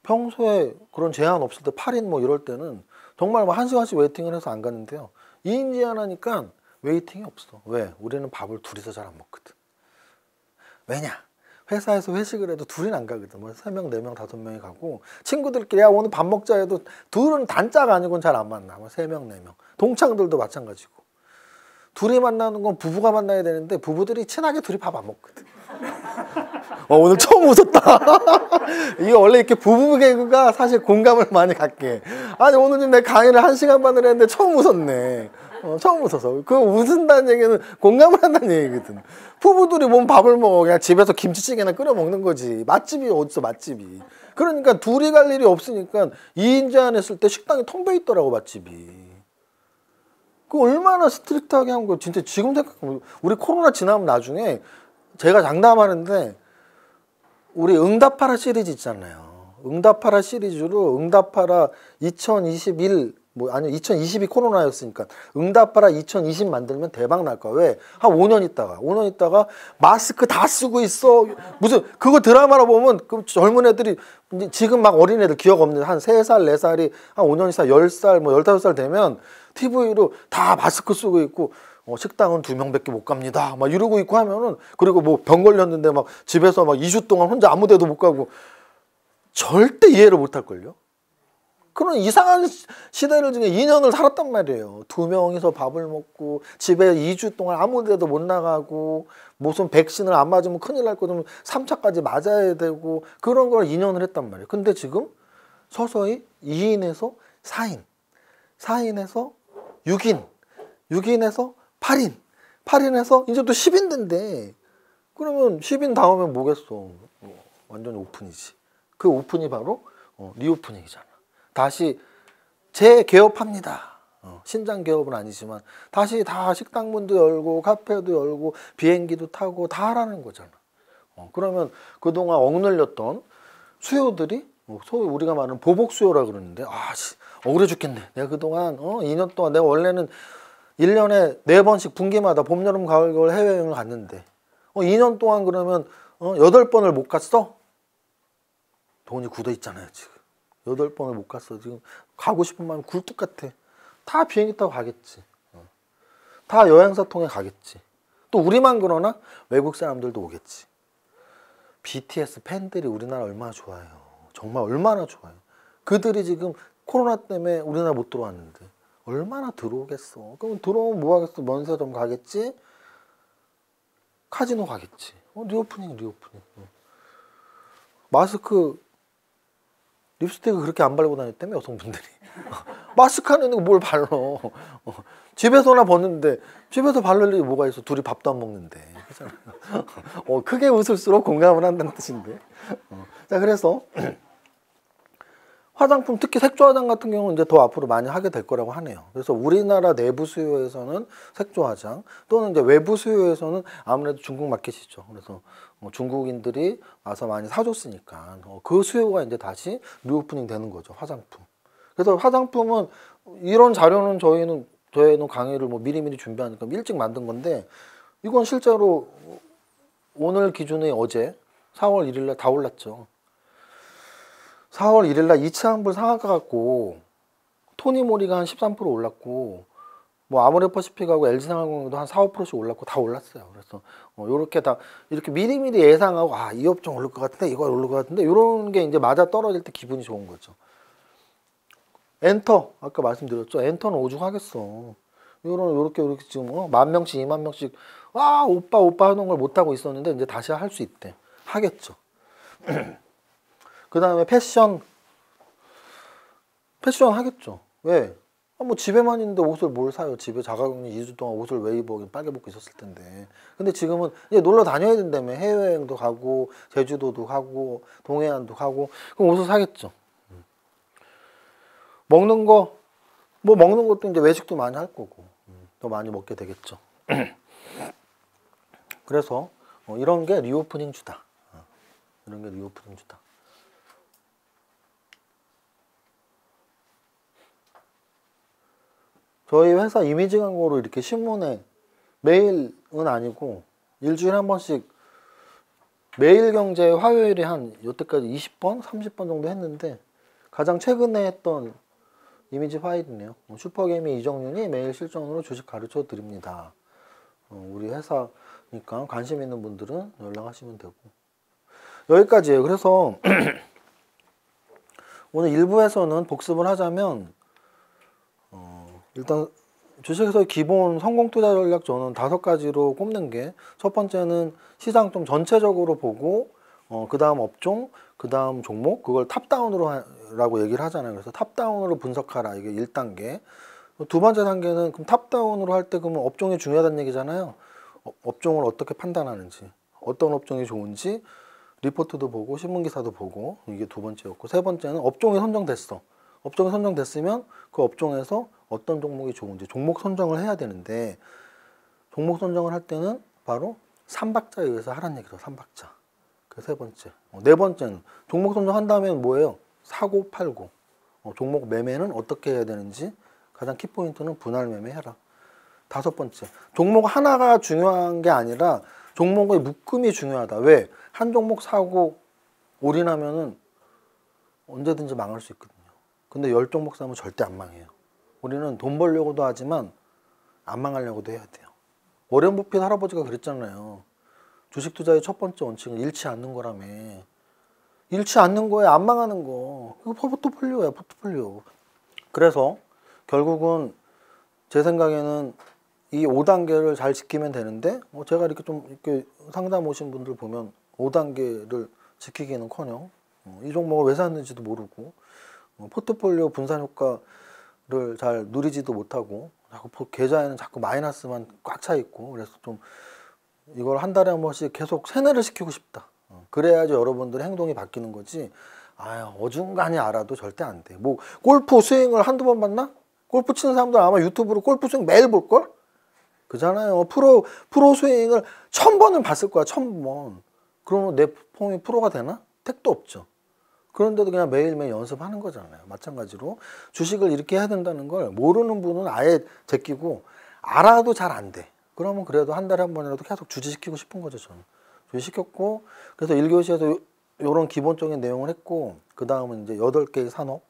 평소에 그런 제한 없을 때 8인 뭐 이럴 때는 정말 뭐 1시간씩 웨이팅을 해서 안 갔는데요. 2인 제한하니까 웨이팅이 없어. 왜? 우리는 밥을 둘이서 잘 안 먹거든. 왜냐? 회사에서 회식을 해도 둘이는 안 가거든. 뭐 3명, 4명, 5명이 가고 친구들끼리 오늘 밥 먹자 해도 둘은 단짝 아니고는 잘 안 만나. 뭐 3명, 4명. 동창들도 마찬가지고. 둘이 만나는 건 부부가 만나야 되는데 부부들이 친하게 둘이 밥 안 먹거든. 오늘 처음 웃었다. 이게 원래 이렇게 부부 개그가 사실 공감을 많이 갖게. 아니 오늘 내 강의를 1시간 반을 했는데 처음 웃었네. 처음 웃어서. 그 웃은다는 얘기는 공감을 한다는 얘기거든. 부부들이 뭔 밥을 먹어. 그냥 집에서 김치찌개나 끓여 먹는 거지. 맛집이 어딨어, 맛집이. 그러니까 둘이 갈 일이 없으니까 2인 제한했을 때 식당이 텅 비 있더라고, 맛집이. 그 얼마나 스트릭트하게 한 거. 진짜 지금 생각해보면 우리 코로나 지나면 나중에 제가 장담하는데 우리 응답하라 시리즈 있잖아요. 응답하라 시리즈로 응답하라 2022 코로나였으니까 응답하라 2020 만들면 대박 날 거야. 왜? 한 5년 있다가 마스크 다 쓰고 있어. 무슨 그거 드라마로 보면 그 젊은 애들이 지금 막 어린애들 기억 없는 한 3살, 4살이 한 5년 있다 10살, 뭐 15살 되면 TV로 다 마스크 쓰고 있고 식당은 2명밖에 못 갑니다. 막 이러고 있고 하면은 그리고 뭐 병 걸렸는데 막 집에서 막 2주 동안 혼자 아무 데도 못 가고 절대 이해를 못 할걸요. 그런 이상한 시대를 중에 2년을 살았단 말이에요. 2명이서 밥을 먹고 집에 2주 동안 아무 데도 못 나가고 무슨 백신을 안 맞으면 큰일 날 거면 3차까지 맞아야 되고 그런 걸 2년을 했단 말이에요. 근데 지금 서서히 2인에서 4인, 4인에서 6인, 6인에서 8인, 8인에서 이제 또 10인 된대. 그러면 10인 다음에 뭐겠어. 완전 오픈이지. 그 오픈이 바로 리오프닝이잖아. 다시 재개업합니다. 신장 개업은 아니지만 다시 다 식당문도 열고 카페도 열고 비행기도 타고 다 하라는 거잖아. 그러면 그동안 억눌렸던 수요들이 소위 우리가 말하는 보복 수요라 그러는데 억울해 죽겠네. 내가 그동안 2년 동안 내가 원래는 1년에 4번씩 분기마다 봄, 여름, 가을, 겨울 해외여행을 갔는데 2년 동안 그러면 8번을 못 갔어? 돈이 굳어 있잖아요 지금. 8번을 못 갔어. 지금 가고 싶은 마음 굴뚝 같아. 다 비행기 타고 가겠지. 다 여행사 통해 가겠지. 또 우리만 그러나 외국 사람들도 오겠지. BTS 팬들이 우리나라 얼마나 좋아해요. 정말 얼마나 좋아해요. 그들이 지금 코로나 때문에 우리나라 못 들어왔는데 얼마나 들어오겠어. 그럼 들어오면 뭐 하겠어. 면세점 가겠지. 카지노 가겠지. 리오프닝. 마스크 립스틱을 그렇게 안 바르고 다녔다며 여성분들이. 마스크 하는 뭘 발라. 집에서나 벗는데 집에서 바를 일이 뭐가 있어. 둘이 밥도 안 먹는데. 크게 웃을수록 공감을 한다는 뜻인데. 자, 그래서 화장품, 특히 색조 화장 같은 경우는 이제 더 앞으로 많이 하게 될 거라고 하네요. 그래서 우리나라 내부 수요에서는 색조 화장, 또는 이제 외부 수요에서는 아무래도 중국 마켓이죠. 그래서 중국인들이 와서 많이 사줬으니까 그 수요가 이제 다시 리오프닝 되는 거죠. 화장품. 그래서 화장품은 이런 자료는 저희는 강의를 뭐 미리미리 준비하니까 일찍 만든 건데, 이건 실제로 오늘 기준에 어제 4월 1일 날 다 올랐죠. 4월 1일 날 이치항불 상한가 갖고 토니모리가 한 13% 올랐고, 뭐 아모레퍼시픽하고 LG생활공유도 한 4, 5%씩 올랐고 다 올랐어요. 그래서 요렇게 다 이렇게 미리미리 예상하고 이 업종 오를 것 같은데, 이거 오를 것 같은데, 이런 게 이제 맞아 떨어질 때 기분이 좋은 거죠. 엔터 아까 말씀드렸죠. 엔터는 오죽하겠어. 요렇게 지금 10,000명씩 20,000명씩 오빠 하는 걸 못 하고 있었는데 이제 다시 할 수 있대. 하겠죠. 그 다음에 패션 하겠죠. 왜? 뭐 집에만 있는데 옷을 뭘 사요. 집에 자가격리 2주 동안 옷을 왜 입어. 빨개 벗고 있었을 텐데. 근데 지금은 이제 놀러 다녀야 된다며. 해외여행도 가고 제주도도 가고 동해안도 가고. 그럼 옷을 사겠죠. 먹는 것도 이제 외식도 많이 할 거고 더 많이 먹게 되겠죠. 그래서 이런 게 리오프닝 주다. 이런 게 리오프닝 주다. 저희 회사 이미지 광고로 이렇게 신문에 매일은 아니고 일주일에 한 번씩 매일경제 화요일에 한 여태까지 20번, 30번 정도 했는데, 가장 최근에 했던 이미지 파일이네요. 슈퍼개미 이정윤이 매일 실전으로 주식 가르쳐 드립니다. 우리 회사니까 관심 있는 분들은 연락하시면 되고. 여기까지예요. 그래서 오늘 1부에서는 복습을 하자면 일단 주식에서의 기본 성공 투자 전략 저는 5가지로 꼽는 게, 첫 번째는 시장 좀 전체적으로 보고 그 다음 업종, 그 다음 종목, 그걸 탑다운으로 라고 얘기를 하잖아요. 그래서 탑다운으로 분석하라. 이게 1단계. 두 번째 단계는 그럼 탑다운으로 할 때 그러면 업종이 중요하다는 얘기잖아요. 업종을 어떻게 판단하는지, 어떤 업종이 좋은지 리포트도 보고 신문기사도 보고, 이게 두 번째였고, 세 번째는 업종이 선정됐어. 업종이 선정됐으면 그 업종에서 어떤 종목이 좋은지 종목 선정을 해야 되는데, 종목 선정을 할 때는 바로 3박자에 의해서 하라는 얘기죠. 3박자. 그 세 번째. 네 번째는 종목 선정한 다음에는 뭐예요? 사고 팔고. 종목 매매는 어떻게 해야 되는지, 가장 키포인트는 분할 매매 해라. 5번째, 종목 하나가 중요한 게 아니라 종목의 묶음이 중요하다. 왜? 한 종목 사고 올인하면은 언제든지 망할 수 있거든요. 근데 10종목 사면 절대 안 망해요. 우리는 돈 벌려고도 하지만 안 망하려고도 해야 돼요. 워렌 버핏 할아버지가 그랬잖아요. 주식 투자의 첫 번째 원칙은 잃지 않는 거라며. 잃지 않는 거에 안 망하는 거. 이거 포트폴리오야, 포트폴리오. 그래서 결국은 제 생각에는 이 5단계를 잘 지키면 되는데, 제가 이렇게 좀 이렇게 상담 오신 분들 보면 5단계를 지키기는커녕 이 종목을 왜 샀는지도 모르고 포트폴리오 분산 효과를 잘 누리지도 못하고 자꾸 계좌에는 자꾸 마이너스만 꽉 차 있고, 그래서 좀 이걸 한 달에 한 번씩 계속 세뇌를 시키고 싶다. 그래야지 여러분들의 행동이 바뀌는 거지. 어중간히 알아도 절대 안 돼. 뭐 골프 스윙을 한두 번 봤나? 골프 치는 사람들 아마 유튜브로 골프 스윙 매일 볼걸? 그잖아요. 프로 스윙을 1000번은 봤을 거야. 1000번. 그러면 내 폼이 프로가 되나? 택도 없죠. 그런데도 그냥 매일매일 연습하는 거잖아요. 마찬가지로 주식을 이렇게 해야 된다는 걸 모르는 분은 아예 제끼고, 알아도 잘 안 돼. 그러면 그래도 한 달에 한 번이라도 계속 주지시키고 싶은 거죠. 저는 주지시켰고, 그래서 1교시에서 이런 기본적인 내용을 했고, 그 다음은 이제 8개의 산업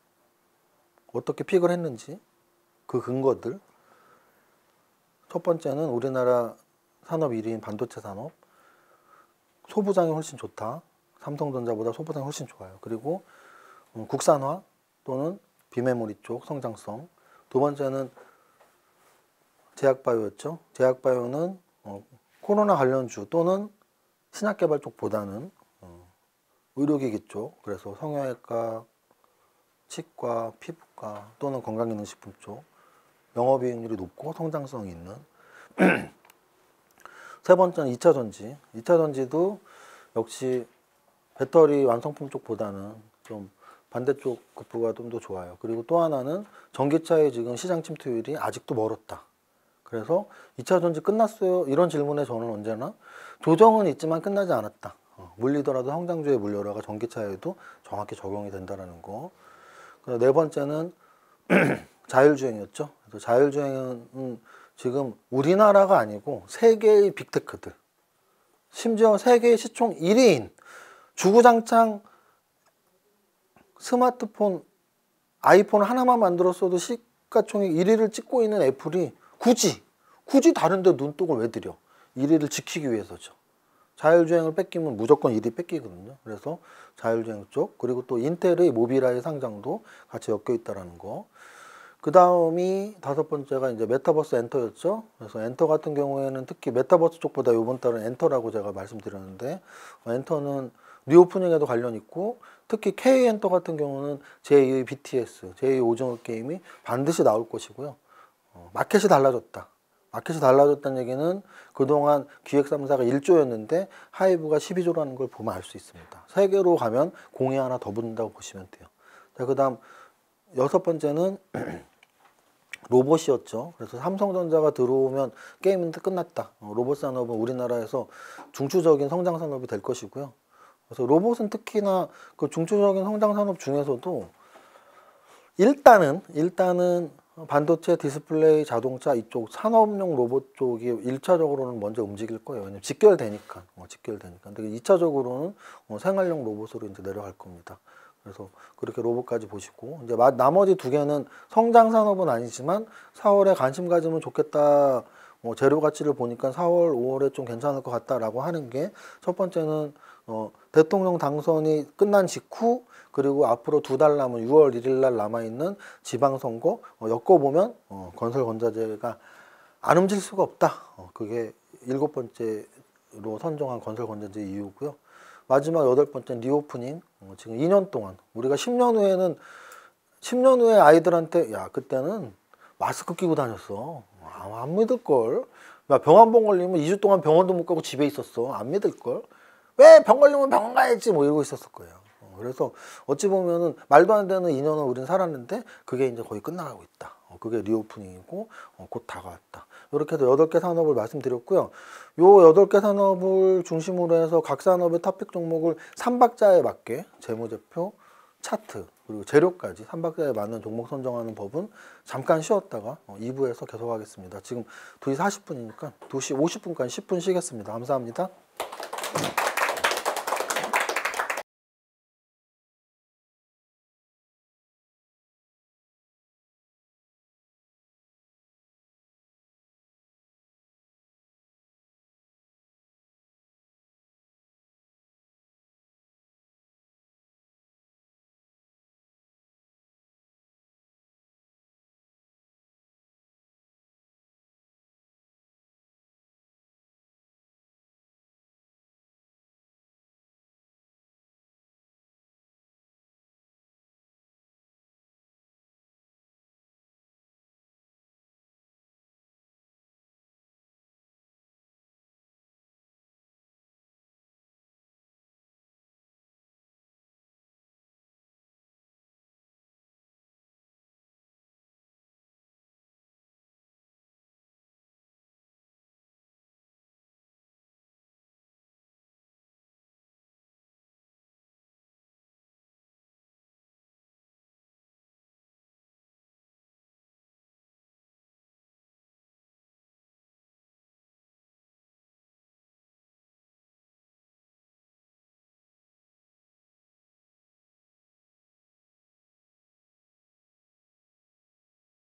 어떻게 픽을 했는지 그 근거들, 첫 번째는 우리나라 산업 1위인 반도체 산업. 소부장이 훨씬 좋다. 삼성전자보다 소부장이 훨씬 좋아요. 그리고 국산화 또는 비메모리 쪽 성장성. 두 번째는 제약바이오였죠. 제약바이오는 코로나 관련주 또는 신약개발 쪽보다는 의료기기 쪽, 그래서 성형외과, 치과, 피부과 또는 건강기능식품 쪽 영업이익률이 높고 성장성이 있는. 세 번째는 2차 전지. 2차 전지도 역시 배터리 완성품 쪽보다는 좀 반대쪽 급부가 좀 더 좋아요. 그리고 또 하나는 전기차의 지금 시장 침투율이 아직도 멀었다. 그래서 2차 전지 끝났어요? 이런 질문에 저는 언제나 조정은 있지만 끝나지 않았다. 물리더라도 성장주의 물려라가 전기차에도 정확히 적용이 된다는 거. 네 번째는 자율주행이었죠. 그래서 자율주행은 지금 우리나라가 아니고 세계의 빅테크들, 심지어 세계의 시총 1위인 주구장창 스마트폰, 아이폰 하나만 만들었어도 시가총액 1위를 찍고 있는 애플이 굳이 다른 데 눈독을 왜 들여? 1위를 지키기 위해서죠. 자율주행을 뺏기면 무조건 1위 뺏기거든요. 그래서 자율주행 쪽, 그리고 또 인텔의 모비라이 상장도 같이 엮여 있다는 거. 그 다음이 다섯 번째가 이제 메타버스 엔터였죠. 그래서 엔터 같은 경우에는 특히 메타버스 쪽보다 이번 달은 엔터라고 제가 말씀드렸는데, 엔터는 리오프닝에도 관련 있고, 특히 K엔터 같은 경우는 제2의 BTS, 제2의 오징어 게임이 반드시 나올 것이고요. 마켓이 달라졌다. 마켓이 달라졌다는 얘기는 그동안 기획 3사가 1조였는데 하이브가 12조라는 걸 보면 알 수 있습니다. 세계로 가면 공이 하나 더 붙는다고 보시면 돼요. 자, 그 다음 여섯 번째는 로봇이었죠. 그래서 삼성전자가 들어오면 게임은 끝났다. 로봇 산업은 우리나라에서 중추적인 성장 산업이 될 것이고요. 그래서 로봇은 특히나 그 중추적인 성장 산업 중에서도 일단은 반도체, 디스플레이, 자동차 이쪽 산업용 로봇 쪽이 1차적으로는 먼저 움직일 거예요. 왜냐면 직결되니까. 근데 2차적으로는 생활용 로봇으로 이제 내려갈 겁니다. 그래서 그렇게 로봇까지 보시고, 이제 나머지 두 개는 성장 산업은 아니지만 4월에 관심 가지면 좋겠다. 재료 가치를 보니까 4월, 5월에 좀 괜찮을 것 같다라고 하는 게, 첫 번째는 대통령 당선이 끝난 직후, 그리고 앞으로 2달 남은 6월 1일 날 남아있는 지방선거 엮어보면 건설건자재가 안 움직일 수가 없다. 그게 7번째로 선정한 건설건자재 이유고요. 마지막 8번째는 리오프닝. 지금 2년 동안 우리가 10년 후에 아이들한테 야 그때는 마스크 끼고 다녔어. 안 믿을걸. 야, 병 한 번 걸리면 2주 동안 병원도 못 가고 집에 있었어. 안 믿을걸. 왜 병 걸리면 병원 가야지 뭐 이러고 있었을 거예요. 그래서 어찌 보면은 말도 안 되는 2년을 우린 살았는데 그게 이제 거의 끝나가고 있다. 그게 리오프닝이고 곧 다가왔다. 이렇게 해서 8개 산업을 말씀드렸고요. 요 8개 산업을 중심으로 해서 각 산업의 탑픽 종목을 3박자에 맞게 재무제표, 차트, 그리고 재료까지 3박자에 맞는 종목 선정하는 법은 잠깐 쉬었다가 2부에서 계속하겠습니다. 지금 2시 40분이니까 2시 50분까지 10분 쉬겠습니다. 감사합니다.